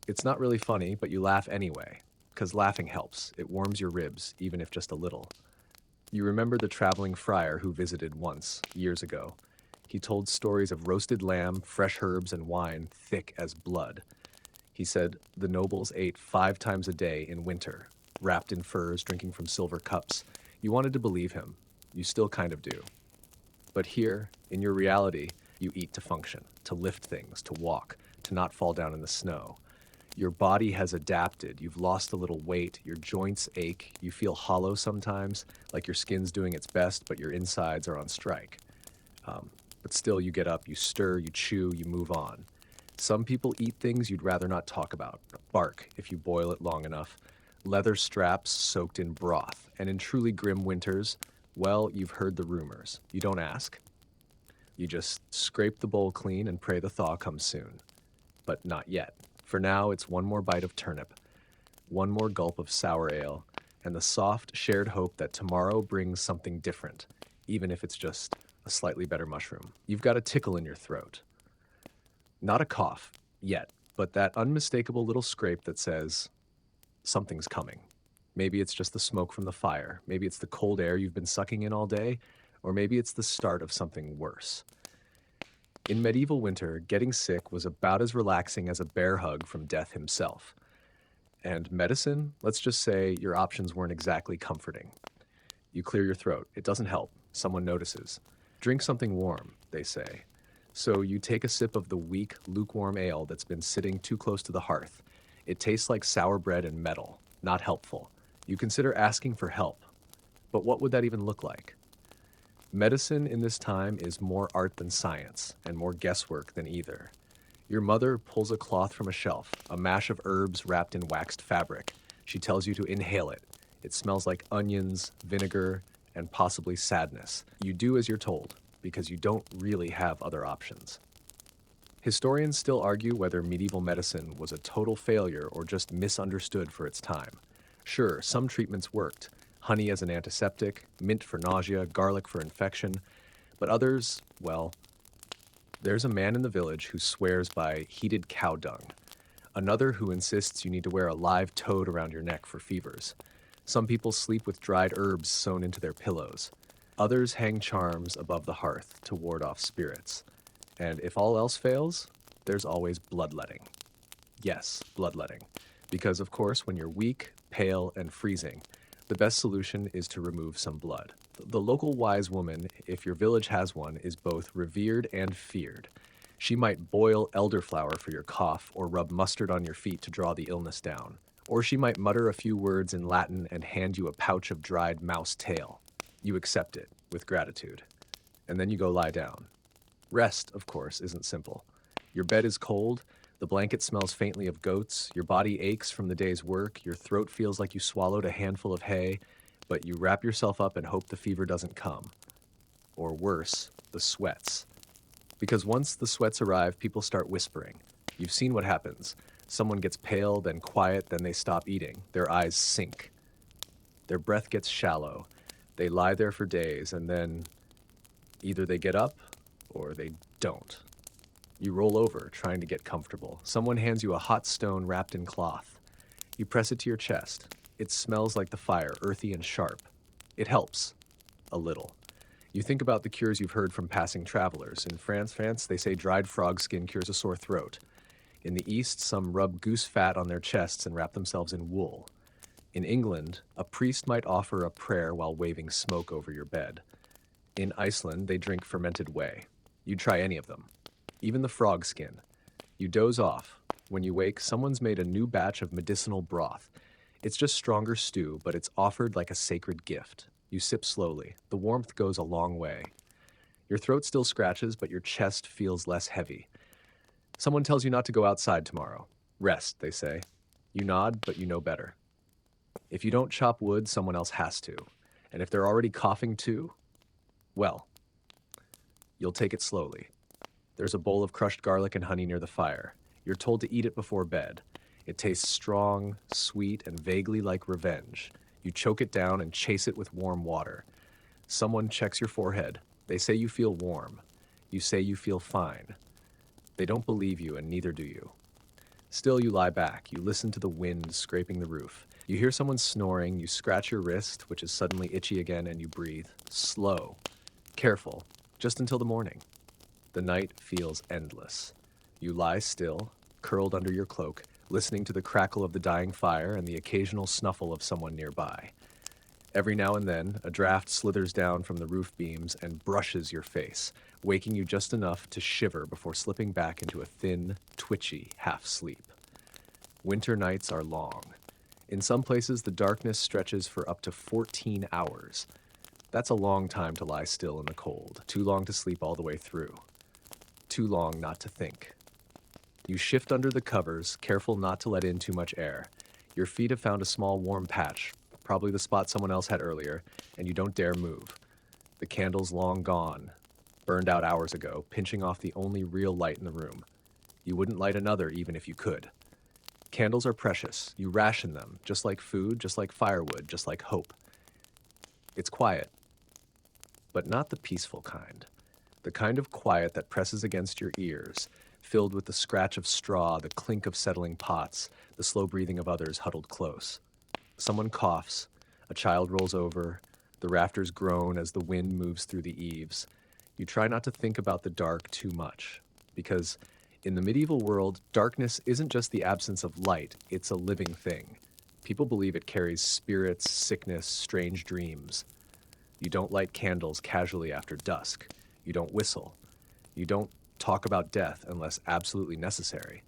It's not really funny, but you laugh anyway, because laughing helps. It warms your ribs, even if just a little. You remember the traveling friar who visited once, years ago. He told stories of roasted lamb, fresh herbs, and wine thick as blood. He said the nobles ate 5 times a day in winter, wrapped in furs, drinking from silver cups. You wanted to believe him. You still kind of do. But here, in your reality, you eat to function, to lift things, to walk, to not fall down in the snow. Your body has adapted. You've lost a little weight. Your joints ache. You feel hollow sometimes, like your skin's doing its best, but your insides are on strike. But still, you get up, you stir, you chew, you move on. Some people eat things you'd rather not talk about. Bark, if you boil it long enough. Leather straps soaked in broth. And in truly grim winters, well, you've heard the rumors. You don't ask. You just scrape the bowl clean and pray the thaw comes soon. But not yet. For now, it's one more bite of turnip, one more gulp of sour ale, and the soft, shared hope that tomorrow brings something different, even if it's just a slightly better mushroom. You've got a tickle in your throat. Not a cough, yet, but that unmistakable little scrape that says, something's coming. Maybe it's just the smoke from the fire, maybe it's the cold air you've been sucking in all day, or maybe it's the start of something worse. In medieval winter, getting sick was about as relaxing as a bear hug from death himself. And medicine, let's just say your options weren't exactly comforting. You clear your throat. It doesn't help. Someone notices. Drink something warm, they say. So you take a sip of the weak, lukewarm ale that's been sitting too close to the hearth. It tastes like sour bread and metal, not helpful. You consider asking for help. But what would that even look like? Medicine in this time is more art than science, and more guesswork than either. Your mother pulls a cloth from a shelf, a mash of herbs wrapped in waxed fabric. She tells you to inhale it. It smells like onions, vinegar, and possibly sadness. You do as you're told, because you don't really have other options. Historians still argue whether medieval medicine was a total failure or just misunderstood for its time. Sure, some treatments worked. Honey as an antiseptic, mint for nausea, garlic for infection. But others, well, there's a man in the village who swears by heated cow dung. Another who insists you need to wear a live toad around your neck for fevers. Some people sleep with dried herbs sewn into their pillows. Others hang charms above the hearth to ward off spirits. And if all else fails, there's always bloodletting. Yes, bloodletting. Because, of course, when you're weak, pale, and freezing, the best solution is to remove some blood. The local wise woman, if your village has one, is both revered and feared. She might boil elderflower for your cough or rub mustard on your feet to draw the illness down. Or she might mutter a few words in Latin and hand you a pouch of dried mouse tail. You accept it with gratitude. And then you go lie down. Rest, of course, isn't simple. Your bed is cold, the blanket smells faintly of goats, your body aches from the day's work, your throat feels like you swallowed a handful of hay, but you wrap yourself up and hope the fever doesn't come. Or worse, the sweats. Because once the sweats arrive, people start whispering. You've seen what happens. Someone gets pale, then quiet, then they stop eating. Their eyes sink. Their breath gets shallow. They lie there for days, and then either they get up or they don't. You roll over, trying to get comfortable. Someone hands you a hot stone wrapped in cloth. You press it to your chest. It smells like the fire, earthy and sharp. It helps. A little. You think about the cures you've heard from passing travelers. In France, they say dried frog skin cures a sore throat. In the East, some rub goose fat on their chests and wrap themselves in wool. In England, a priest might offer a prayer while waving smoke over your bed. In Iceland, they drink fermented whey. You'd try any of them. Even the frog skin. You doze off. When you wake, someone's made a new batch of medicinal broth. It's just stronger stew, but it's offered like a sacred gift. You sip slowly. The warmth goes a long way. Your throat still scratches, but your chest feels less heavy. Someone tells you not to go outside tomorrow. Rest, they say. You nod, but you know better. If you don't chop wood, someone else has to. And if they're already coughing too, well, you'll take it slowly. There's a bowl of crushed garlic and honey near the fire. You're told to eat it before bed. It tastes strong, sweet, and vaguely like revenge. You choke it down and chase it with warm water. Someone checks your forehead. They say you feel warm. You say you feel fine. They don't believe you, and neither do you. Still, you lie back. You listen to the wind scraping the roof. You hear someone snoring. You scratch your wrist, which is suddenly itchy again, and you breathe. Slow. Careful. Just until the morning. The night feels endless. You lie still, curled under your cloak, listening to the crackle of the dying fire and the occasional snuffle of someone nearby. Every now and then, a draft slithers down from the roof beams and brushes your face, waking you just enough to shiver before slipping back into a thin, twitchy half-sleep. Winter nights are long. In some places, the darkness stretches for up to 14 hours. That's a long time to lie still in the cold, too long to sleep all the way through. Too long not to think. You shift under the covers, careful not to let in too much air. Your feet have found a small warm patch, probably the spot someone else had earlier, and you don't dare move. The candle's long gone, burned out hours ago, pinching off the only real light in the room. You wouldn't light another even if you could. Candles are precious. You ration them, just like food, just like firewood, just like hope. It's quiet, but not the peaceful kind. The kind of quiet that presses against your ears, filled with the scratch of straw, the clink of settling pots, the slow breathing of others huddled close. Someone coughs, a child rolls over, the rafters groan as the wind moves through the eaves. You try not to think about the dark too much, because in the medieval world, darkness isn't just the absence of light, it's a living thing. People believe it carries spirits, sickness, strange dreams. You don't light candles casually after dusk. You don't whistle. You don't talk about death unless absolutely necessary.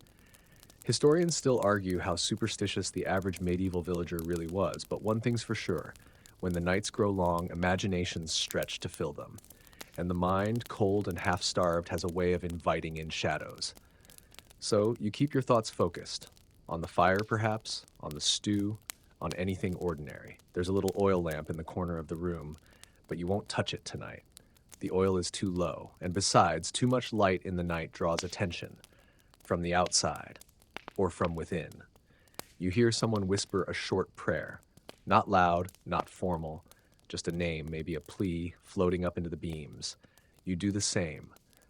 Historians still argue how superstitious the average medieval villager really was, but one thing's for sure. When the nights grow long, imaginations stretch to fill them. And the mind, cold and half-starved, has a way of inviting in shadows. So you keep your thoughts focused. On the fire, perhaps, on the stew, on anything ordinary. There's a little oil lamp in the corner of the room, but you won't touch it tonight. The oil is too low, and besides, too much light in the night draws attention. From the outside, or from within. You hear someone whisper a short prayer. Not loud, not formal, just a name, maybe a plea, floating up into the beams. You do the same,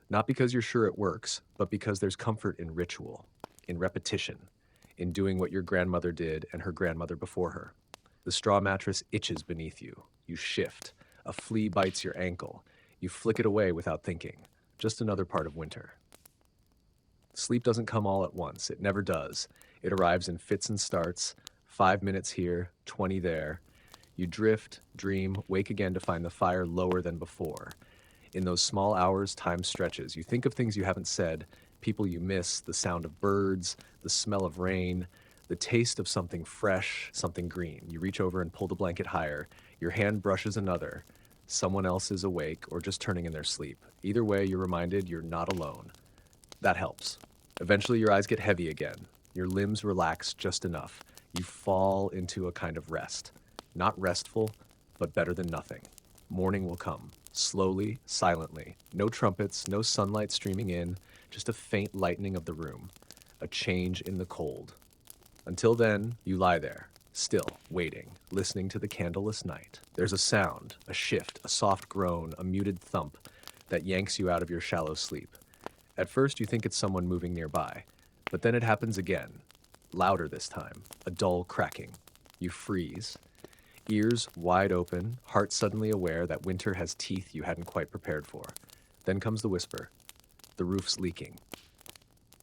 not because you're sure it works, but because there's comfort in ritual, in repetition. in doing what your grandmother did and her grandmother before her. The straw mattress itches beneath you. You shift. A flea bites your ankle. You flick it away without thinking. Just another part of winter. Sleep doesn't come all at once. It never does. It arrives in fits and starts, 5 minutes here, 20 there. You drift, dream, wake again to find the fire lower than before. In those small hours, time stretches. You think of things you haven't said, people you miss, the sound of birds, the smell of rain, the taste of something fresh, something green. You reach over and pull the blanket higher. Your hand brushes another. Someone else is awake or just turning in their sleep. Either way, you're reminded you're not alone. That helps. Eventually, your eyes get heavy again. Your limbs relax just enough. You fall into a kind of rest. Not restful, but better than nothing. Morning will come, slowly, silently. No trumpets, no sunlight streaming in, just a faint lightening of the room. A change in the cold. Until then, you lie there, still, waiting, listening to the candleless night. There's a sound, a shift, a soft groan, a muted thump that yanks you out of your shallow sleep. At first, you think it's someone moving nearby, but then it happens again. Louder this time, a dull cracking. You freeze. Ears wide open, heart suddenly aware that winter has teeth you hadn't quite prepared for. Then comes the whisper. The roof's leaking.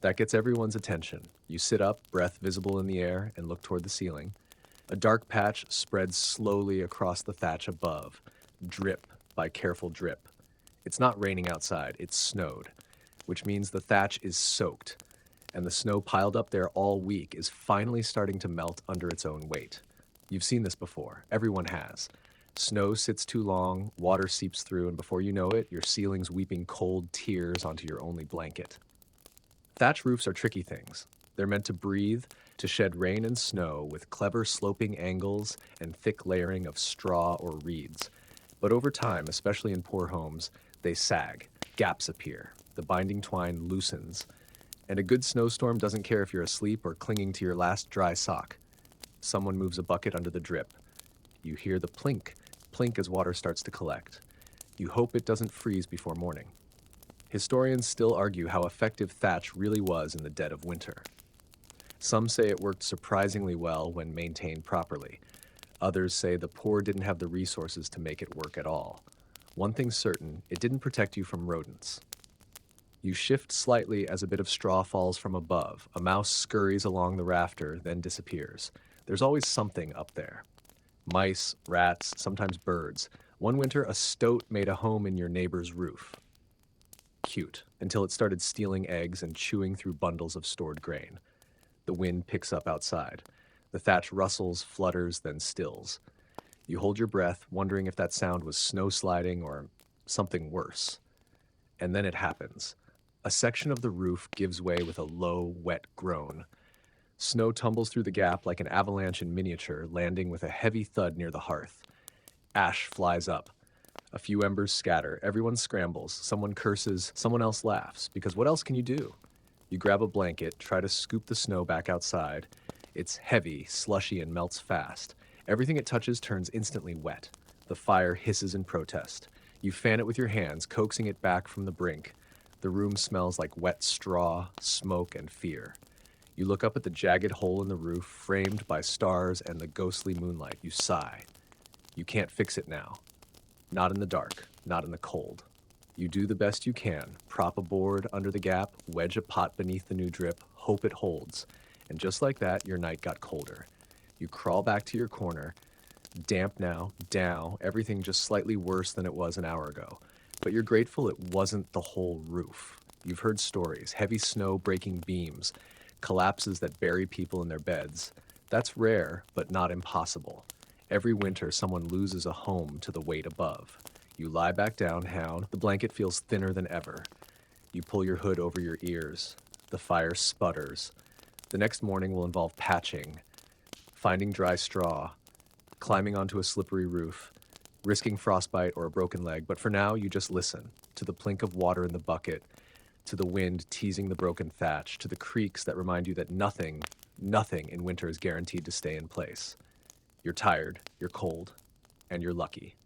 That gets everyone's attention. You sit up, breath visible in the air, and look toward the ceiling. A dark patch spreads slowly across the thatch above, drip by careful drip. It's not raining outside, it's snowed, which means the thatch is soaked, and the snow piled up there all week is finally starting to melt under its own weight. You've seen this before. Everyone has. Snow sits too long, water seeps through, and before you know it, your ceiling's weeping cold tears onto your only blanket. Thatch roofs are tricky things. They're meant to breathe, to shed rain and snow with clever sloping angles and thick layering of straw or reeds. But over time, especially in poor homes, they sag. Gaps appear. The binding twine loosens. And a good snowstorm doesn't care if you're asleep or clinging to your last dry sock. Someone moves a bucket under the drip. You hear the plink as water starts to collect. You hope it doesn't freeze before morning. Historians still argue how effective thatch really was in the dead of winter. Some say it worked surprisingly well when maintained properly. Others say the poor didn't have the resources to make it work at all. One thing's certain, it didn't protect you from rodents. You shift slightly as a bit of straw falls from above. A mouse scurries along the rafter, then disappears. There's always something up there. Mice, rats, sometimes birds. One winter, a stoat made a home in your neighbor's roof. Cute, until it started stealing eggs and chewing through bundles of stored grain. The wind picks up outside. The thatch rustles, flutters, then stills. You hold your breath, wondering if that sound was snow sliding or something worse. And then it happens. A section of the roof gives way with a low, wet groan. Snow tumbles through the gap like an avalanche in miniature, landing with a heavy thud near the hearth. Ash flies up. A few embers scatter. Everyone scrambles. Someone curses. Someone else laughs. Because what else can you do? You grab a blanket, try to scoop the snow back outside. It's heavy, slushy, and melts fast. Everything it touches turns instantly wet. The fire hisses in protest. You fan it with your hands, coaxing it back from the brink. The room smells like wet straw, smoke, and fear. You look up at the jagged hole in the roof, framed by stars and the ghostly moonlight. You sigh. You can't fix it now. Not in the dark, not in the cold. You do the best you can, prop a board under the gap, wedge a pot beneath the new drip, hope it holds. And just like that, your night got colder. You crawl back to your corner, damp now, down, everything just slightly worse than it was an hour ago. But you're grateful it wasn't the whole roof. You've heard stories, heavy snow breaking beams, collapses that bury people in their beds. That's rare, but not impossible. Every winter, someone loses a home to the weight above. You lie back down, hound. The blanket feels thinner than ever. You pull your hood over your ears. The fire sputters. The next morning will involve patching, finding dry straw, climbing onto a slippery roof, risking frostbite or a broken leg. But for now, you just listen to the plink of water in the bucket, to the wind teasing the broken thatch, to the creaks that remind you that nothing in winter is guaranteed to stay in place. You're tired, you're cold, and you're lucky.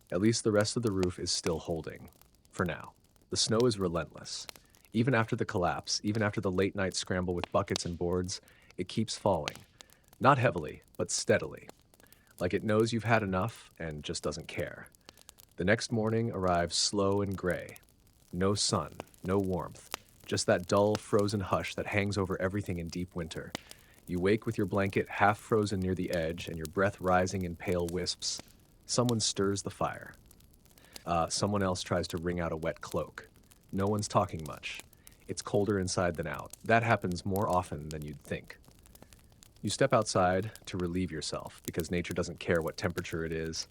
At least the rest of the roof is still holding, for now. The snow is relentless. Even after the collapse, even after the late night scramble with buckets and boards, It keeps falling. Not heavily, but steadily. Like it knows you've had enough and just doesn't care. The next morning arrives slow and gray. No sun, no warmth. Just that dull, frozen hush that hangs over everything in deep winter. You wake with your blanket half frozen near the edge and your breath rising in pale wisps. Someone stirs the fire. Someone else tries to wring out a wet cloak. No one's talking much. It's colder inside than out. That happens more often than you'd think. You step outside to relieve yourself because nature doesn't care what temperature it is,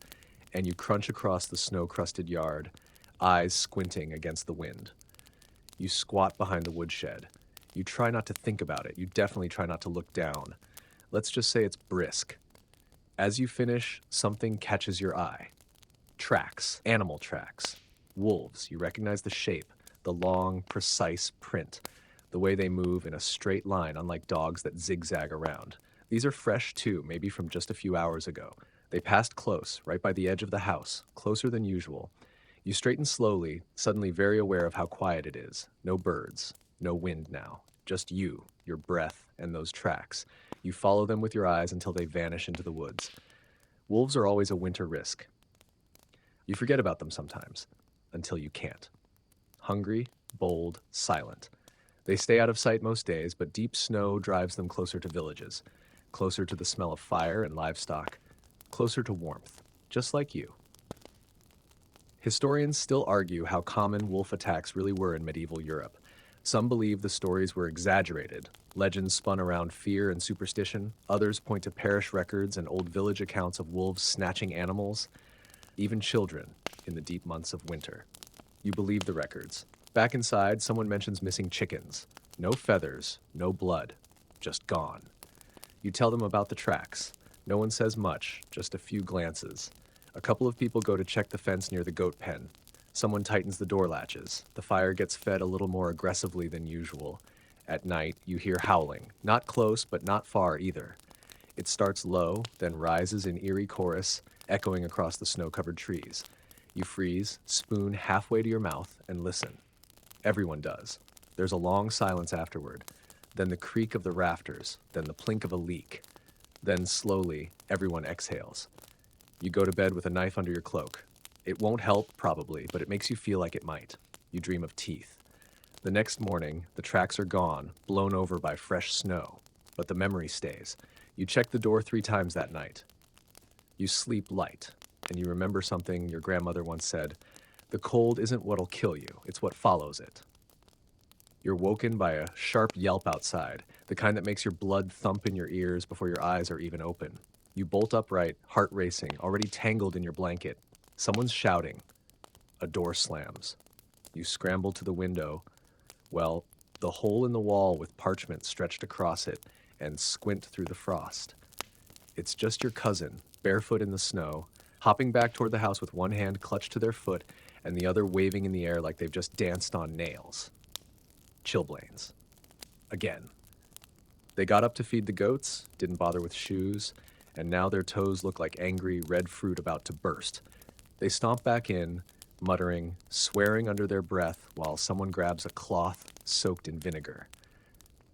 and you crunch across the snow-crusted yard, eyes squinting against the wind. You squat behind the woodshed. You try not to think about it. You definitely try not to look down. Let's just say it's brisk. As you finish, something catches your eye. Tracks, animal tracks. Wolves, you recognize the shape, the long, precise print, the way they move in a straight line, unlike dogs that zigzag around. These are fresh too, maybe from just a few hours ago. They passed close, right by the edge of the house, closer than usual. You straighten slowly, suddenly very aware of how quiet it is. No birds, no wind now. Just you, your breath, and those tracks. You follow them with your eyes until they vanish into the woods. Wolves are always a winter risk. You forget about them sometimes, until you can't. Hungry, bold, silent. They stay out of sight most days, but deep snow drives them closer to villages, closer to the smell of fire and livestock, closer to warmth, just like you. Historians still argue how common wolf attacks really were in medieval Europe. Some believe the stories were exaggerated, legends spun around fear and superstition. Others point to parish records and old village accounts of wolves snatching animals, even children, in the deep months of winter. You believe the records. Back inside, someone mentions missing chickens. No feathers, no blood, just gone. You tell them about the tracks. No one says much, just a few glances. A couple of people go to check the fence near the goat pen. Someone tightens the door latches. The fire gets fed a little more aggressively than usual. At night, you hear howling. Not close, but not far either. It starts low, then rises in eerie chorus, echoing across the snow-covered trees. You freeze, spoon halfway to your mouth, and listen. Everyone does. There's a long silence afterward. Then the creak of the rafters, then the plink of a leak. Then slowly, everyone exhales. You go to bed with a knife under your cloak. It won't help, probably, but it makes you feel like it might. You dream of teeth. The next morning, the tracks are gone, blown over by fresh snow. But the memory stays. You check the door 3 times that night. You sleep light, and you remember something your grandmother once said, "The cold isn't what'll kill you, it's what follows it." You're woken by a sharp yelp outside, the kind that makes your blood thump in your ears before your eyes are even open. You bolt upright, heart racing, already tangled in your blanket. Someone's shouting. A door slams. You scramble to the window. Well, the hole in the wall with parchment stretched across it, and squint through the frost. It's just your cousin, barefoot in the snow, hopping back toward the house with one hand clutched to their foot and the other waving in the air like they've just danced on nails. Chilblains. Again. They got up to feed the goats, didn't bother with shoes, and now their toes look like angry red fruit about to burst. They stomp back in, muttering, swearing under their breath while someone grabs a cloth soaked in vinegar.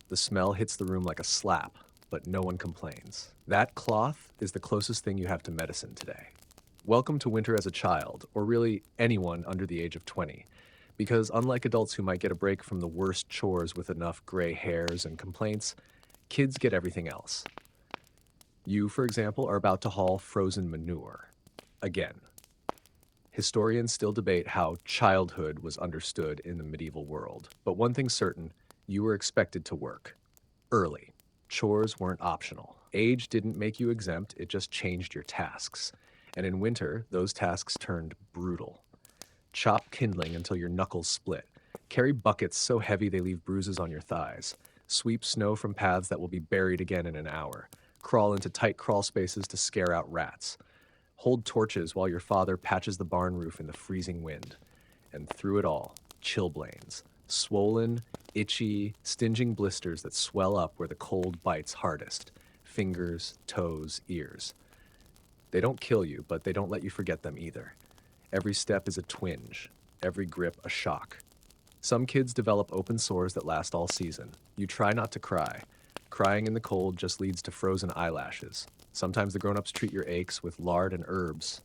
The smell hits the room like a slap, but no one complains. That cloth is the closest thing you have to medicine today. Welcome to winter as a child, or really anyone under the age of 20, because unlike adults who might get a break from the worst chores with enough gray hairs and complaints, kids get everything else. You, for example, are about to haul frozen manure. Again. Historians still debate how childhood was understood in the medieval world, but one thing's certain, you were expected to work. Early. Chores weren't optional. Age didn't make you exempt, it just changed your tasks. And in winter, those tasks turned brutal. Chop kindling until your knuckles split. Carry buckets so heavy they leave bruises on your thighs. Sweep snow from paths that will be buried again in an hour. Crawl into tight crawl spaces to scare out rats. Hold torches while your father patches the barn roof in the freezing wind. And through it all, chilblains. Swollen, itchy, stinging blisters that swell up where the cold bites hardest. Fingers, toes, ears. They don't kill you, but they don't let you forget them either. Every step is a twinge, every grip a shock. Some kids develop open sores that last all season. You try not to cry, Crying in the cold just leads to frozen eyelashes. Sometimes the grown-ups treat your aches with lard and herbs.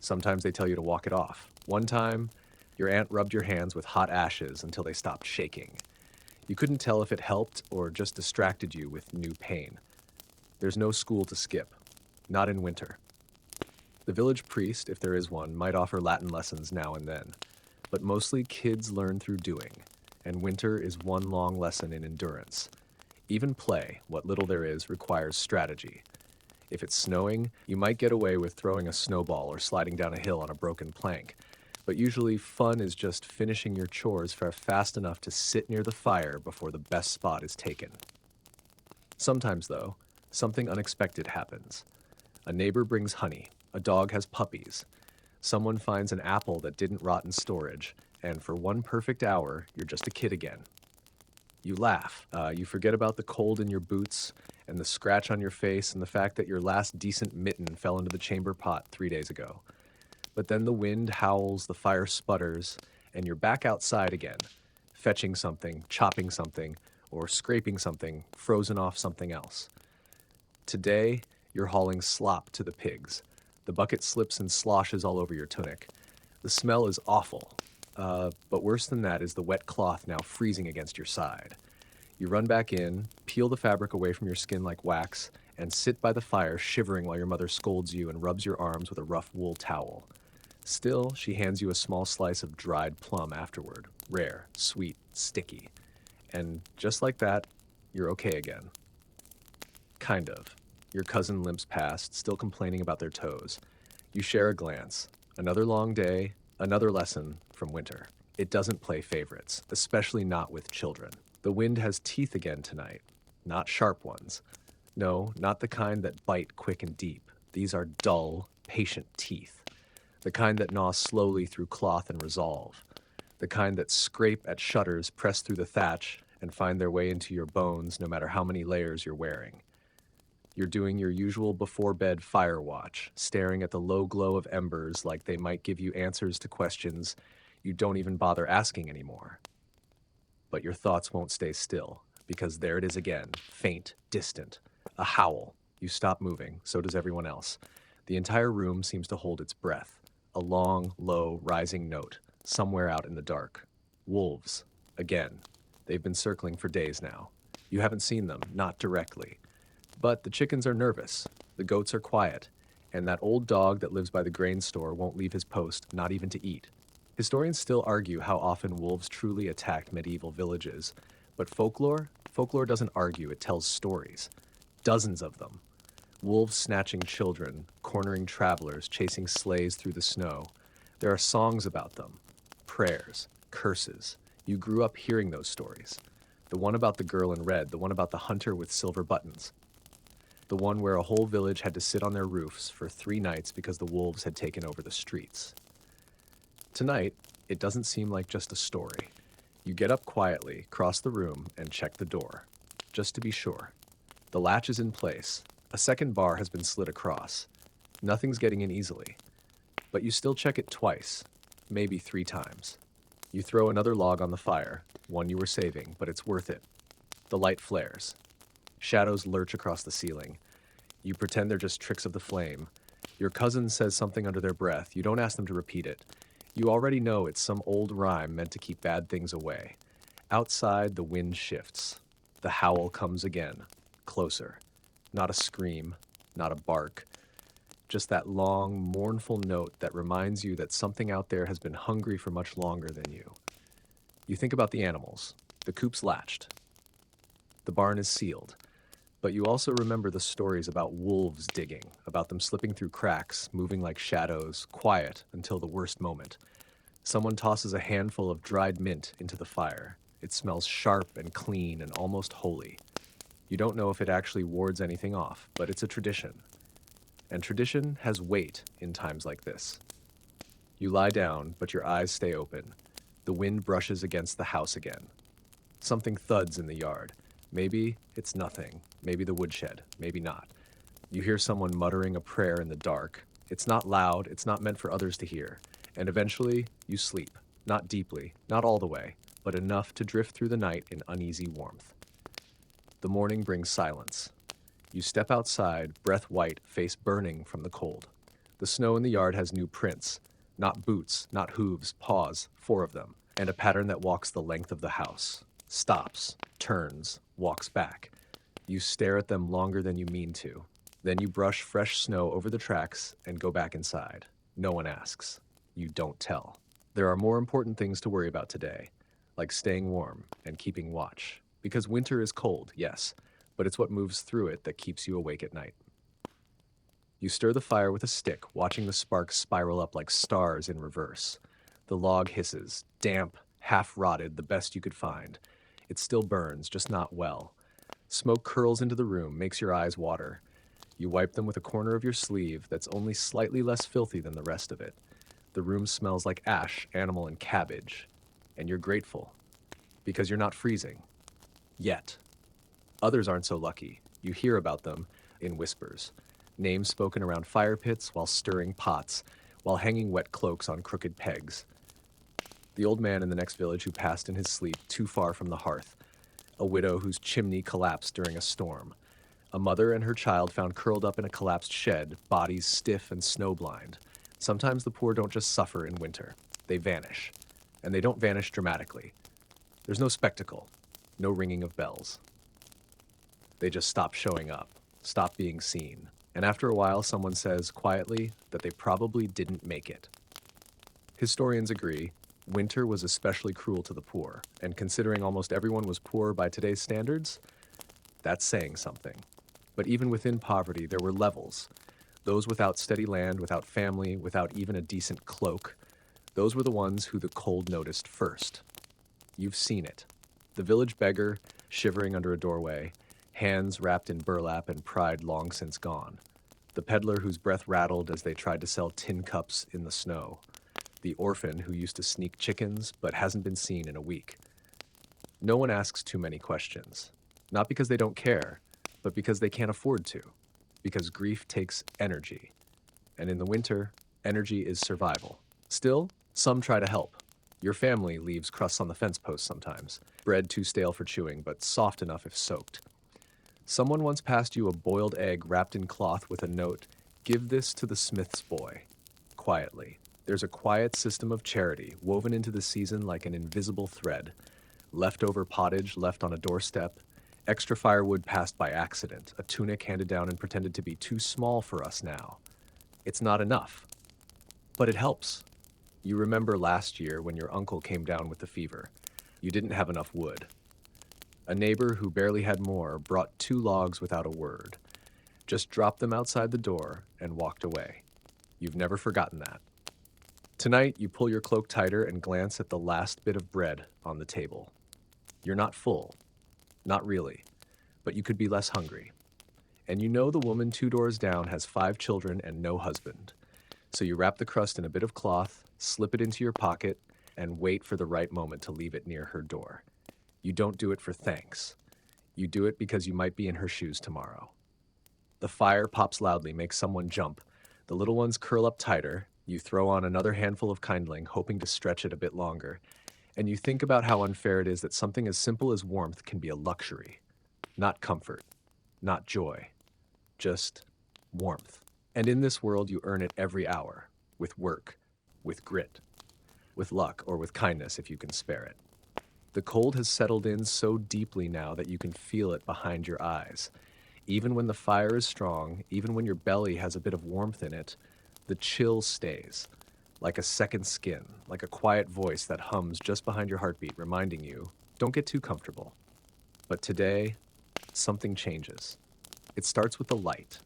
Sometimes they tell you to walk it off. One time, your aunt rubbed your hands with hot ashes until they stopped shaking. You couldn't tell if it helped or just distracted you with new pain. There's no school to skip. Not in winter. The village priest, if there is one, might offer Latin lessons now and then. But mostly kids learn through doing, and winter is one long lesson in endurance. Even play, what little there is, requires strategy. If it's snowing, you might get away with throwing a snowball or sliding down a hill on a broken plank. But usually fun is just finishing your chores fast enough to sit near the fire before the best spot is taken. Sometimes, though, something unexpected happens. A neighbor brings honey, a dog has puppies, someone finds an apple that didn't rot in storage, and for one perfect hour, you're just a kid again. You laugh. You forget about the cold in your boots and the scratch on your face and the fact that your last decent mitten fell into the chamber pot 3 days ago. But then the wind howls, the fire sputters, and you're back outside again, fetching something, chopping something, or scraping something, frozen off something else. Today, you're hauling slop to the pigs. The bucket slips and sloshes all over your tunic. The smell is awful, but worse than that is the wet cloth now freezing against your side. You run back in, peel the fabric away from your skin like wax, and sit by the fire shivering while your mother scolds you and rubs your arms with a rough wool towel. Still, she hands you a small slice of dried plum afterward, rare, sweet, sticky. And just like that, you're okay again. Kind of. Your cousin limps past, still complaining about their toes. You share a glance. Another long day, another lesson from winter. It doesn't play favorites, especially not with children. The wind has teeth again tonight, not sharp ones. No, not the kind that bite quick and deep. These are dull, patient teeth. The kind that gnaw slowly through cloth and resolve. The kind that scrape at shutters, press through the thatch, and find their way into your bones no matter how many layers you're wearing. You're doing your usual before-bed fire watch, staring at the low glow of embers like they might give you answers to questions you don't even bother asking anymore. But your thoughts won't stay still, because there it is again, faint, distant, a howl. You stop moving, so does everyone else. The entire room seems to hold its breath, a long, low, rising note, somewhere out in the dark. Wolves, again. They've been circling for days now. You haven't seen them, not directly. But the chickens are nervous, the goats are quiet, and that old dog that lives by the grain store won't leave his post, not even to eat. Historians still argue how often wolves truly attacked medieval villages, but folklore doesn't argue, it tells stories. Dozens of them. Wolves snatching children, cornering travelers, chasing sleighs through the snow. There are songs about them, prayers, curses. You grew up hearing those stories. The one about the girl in red, the one about the hunter with silver buttons. The one where a whole village had to sit on their roofs for 3 nights because the wolves had taken over the streets. Tonight, it doesn't seem like just a story. You get up quietly, cross the room, and check the door, just to be sure. The latch is in place. A second bar has been slid across. Nothing's getting in easily. But you still check it twice, maybe 3 times. You throw another log on the fire, one you were saving, but it's worth it. The light flares. Shadows lurch across the ceiling. You pretend they're just tricks of the flame. Your cousin says something under their breath. You don't ask them to repeat it. You already know it's some old rhyme meant to keep bad things away. Outside, the wind shifts. The howl comes again, closer. Not a scream, not a bark. Just that long, mournful note that reminds you that something out there has been hungry for much longer than you. You think about the animals. The coop's latched. The barn is sealed. But you also remember the stories about wolves digging, about them slipping through cracks, moving like shadows, quiet until the worst moment. Someone tosses a handful of dried mint into the fire. It smells sharp and clean and almost holy. You don't know if it actually wards anything off, but it's a tradition. And tradition has weight in times like this. You lie down, but your eyes stay open. The wind brushes against the house again. Something thuds in the yard. Maybe it's nothing. Maybe the woodshed. Maybe not. You hear someone muttering a prayer in the dark. It's not loud. It's not meant for others to hear. And eventually, you sleep. Not deeply, not all the way, but enough to drift through the night in uneasy warmth. The morning brings silence. You step outside, breath white, face burning from the cold. The snow in the yard has new prints. Not boots, not hooves, paws, 4 of them, and a pattern that walks the length of the house. Stops, turns, walks back. You stare at them longer than you mean to. Then you brush fresh snow over the tracks and go back inside. No one asks. You don't tell. There are more important things to worry about today, like staying warm and keeping watch. Because winter is cold, yes, but it's what moves through it that keeps you awake at night. You stir the fire with a stick, watching the sparks spiral up like stars in reverse. The log hisses, damp, half-rotted, the best you could find. It still burns, just not well. Smoke curls into the room, makes your eyes water. You wipe them with a corner of your sleeve that's only slightly less filthy than the rest of it. The room smells like ash, animal, and cabbage. And you're grateful. Because you're not freezing. Yet. Others aren't so lucky. You hear about them in whispers. Names spoken around fire pits while stirring pots, while hanging wet cloaks on crooked pegs. The old man in the next village who passed in his sleep too far from the hearth. A widow whose chimney collapsed during a storm. A mother and her child found curled up in a collapsed shed, bodies stiff and snowblind. Sometimes the poor don't just suffer in winter. They vanish. And they don't vanish dramatically. There's no spectacle, no ringing of bells. They just stop showing up, stop being seen. And after a while, someone says quietly that they probably didn't make it. Historians agree, winter was especially cruel to the poor, and considering almost everyone was poor by today's standards, that's saying something. But even within poverty, there were levels. Those without steady land, without family, without even a decent cloak, those were the ones who the cold noticed first. You've seen it. The village beggar, shivering under a doorway, hands wrapped in burlap and pride long since gone. The peddler whose breath rattled as they tried to sell tin cups in the snow. The orphan who used to sneak chickens but hasn't been seen in a week. No one asks too many questions. Not because they don't care, but because they can't afford to. Because grief takes energy. And in the winter, energy is survival. Still, some try to help. Your family leaves crusts on the fence post sometimes. Bread too stale for chewing, but soft enough if soaked. Someone once passed you a boiled egg wrapped in cloth with a note, "Give this to the smith's boy." Quietly. There's a quiet system of charity woven into the season like an invisible thread. Leftover pottage left on a doorstep, extra firewood passed by accident, a tunic handed down and pretended to be too small for us now. It's not enough, but it helps. You remember last year when your uncle came down with the fever. You didn't have enough wood. A neighbor who barely had more brought 2 logs without a word. Just dropped them outside the door and walked away. You've never forgotten that. Tonight, you pull your cloak tighter and glance at the last bit of bread on the table. You're not full. Not really. But you could be less hungry. And you know the woman 2 doors down has 5 children and no husband. So you wrap the crust in a bit of cloth, slip it into your pocket, and wait for the right moment to leave it near her door. You don't do it for thanks. You do it because you might be in her shoes tomorrow. The fire pops loudly, makes someone jump. The little ones curl up tighter. You throw on another handful of kindling, hoping to stretch it a bit longer. And you think about how unfair it is that something as simple as warmth can be a luxury. Not comfort, not joy, just warmth. And in this world, you earn it every hour, with work, with grit, with luck, or with kindness if you can spare it. The cold has settled in so deeply now that you can feel it behind your eyes. Even when the fire is strong, even when your belly has a bit of warmth in it, the chill stays, like a second skin, like a quiet voice that hums just behind your heartbeat, reminding you, don't get too comfortable. But today, something changes. It starts with the light.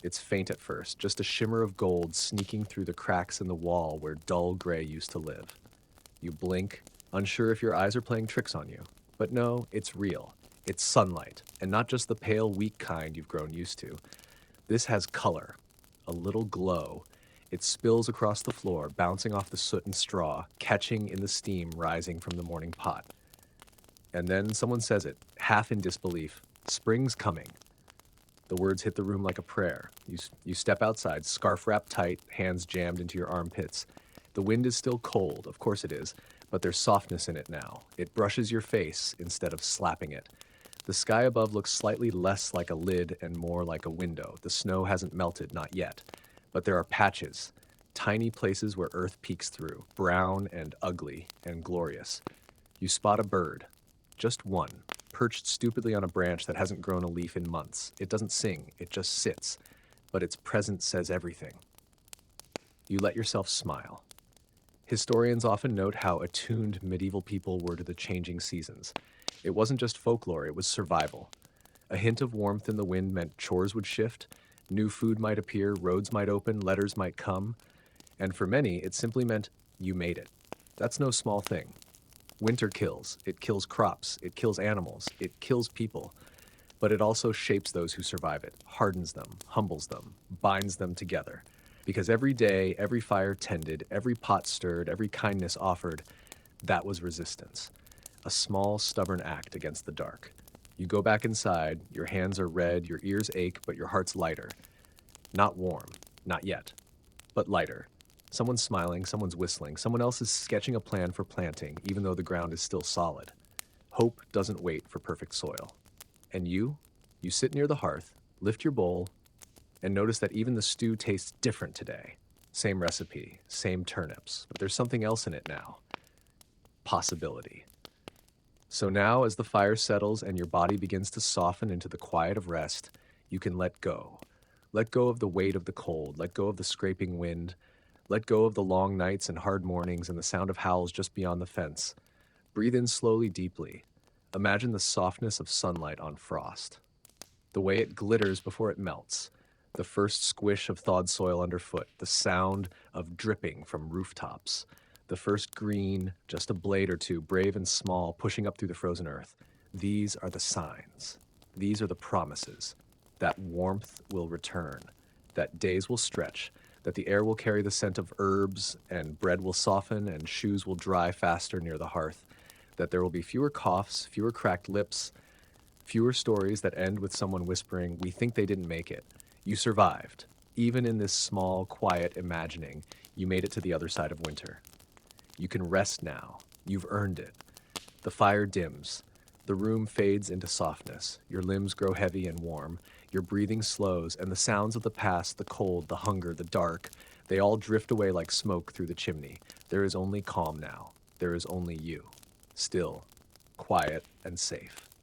It's faint at first, just a shimmer of gold sneaking through the cracks in the wall where dull gray used to live. You blink, unsure if your eyes are playing tricks on you. But no, it's real. It's sunlight, and not just the pale, weak kind you've grown used to. This has color, a little glow. It spills across the floor, bouncing off the soot and straw, catching in the steam rising from the morning pot. And then someone says it, half in disbelief, "Spring's coming." The words hit the room like a prayer. You step outside, scarf wrapped tight, hands jammed into your armpits. The wind is still cold, of course it is, but there's softness in it now. It brushes your face instead of slapping it. The sky above looks slightly less like a lid and more like a window. The snow hasn't melted, not yet. But there are patches, tiny places where Earth peeks through, brown and ugly and glorious. You spot a bird, just one, perched stupidly on a branch that hasn't grown a leaf in months. It doesn't sing, it just sits, but its presence says everything. You let yourself smile. Historians often note how attuned medieval people were to the changing seasons. It wasn't just folklore, it was survival. A hint of warmth in the wind meant chores would shift, new food might appear, roads might open, letters might come. And for many, it simply meant you made it. That's no small thing. Winter kills. It kills crops. It kills animals. It kills people. But it also shapes those who survive it, hardens them, humbles them, binds them together. Because every day, every fire tended, every pot stirred, every kindness offered, that was resistance. A small, stubborn act against the dark. You go back inside, your hands are red, your ears ache, but your heart's lighter. Not warm, not yet, but lighter. Someone's smiling, someone's whistling, someone else is sketching a plan for planting, even though the ground is still solid. Hope doesn't wait for perfect soil. And you sit near the hearth, lift your bowl, and notice that even the stew tastes different today. Same recipe, same turnips, but there's something else in it now. Possibility. So now, as the fire settles and your body begins to soften into the quiet of rest, you can let go. Let go of the weight of the cold, let go of the scraping wind, let go of the long nights and hard mornings and the sound of howls just beyond the fence. Breathe in slowly, deeply. Imagine the softness of sunlight on frost. The way it glitters before it melts. The first squish of thawed soil underfoot. The sound of dripping from rooftops. The first green, just a blade or two, brave and small, pushing up through the frozen earth. These are the signs. These are the promises. That warmth will return. That days will stretch. That the air will carry the scent of herbs, and bread will soften, and shoes will dry faster near the hearth. That there will be fewer coughs, fewer cracked lips, fewer stories that end with someone whispering, "We think they didn't make it." You survived. Even in this small, quiet imagining, you made it to the other side of winter. You can rest now. You've earned it. The fire dims. The room fades into softness. Your limbs grow heavy and warm. Your breathing slows, and the sounds of the past, the cold, the hunger, the dark, they all drift away like smoke through the chimney. There is only calm now. There is only you. Still, quiet, and safe.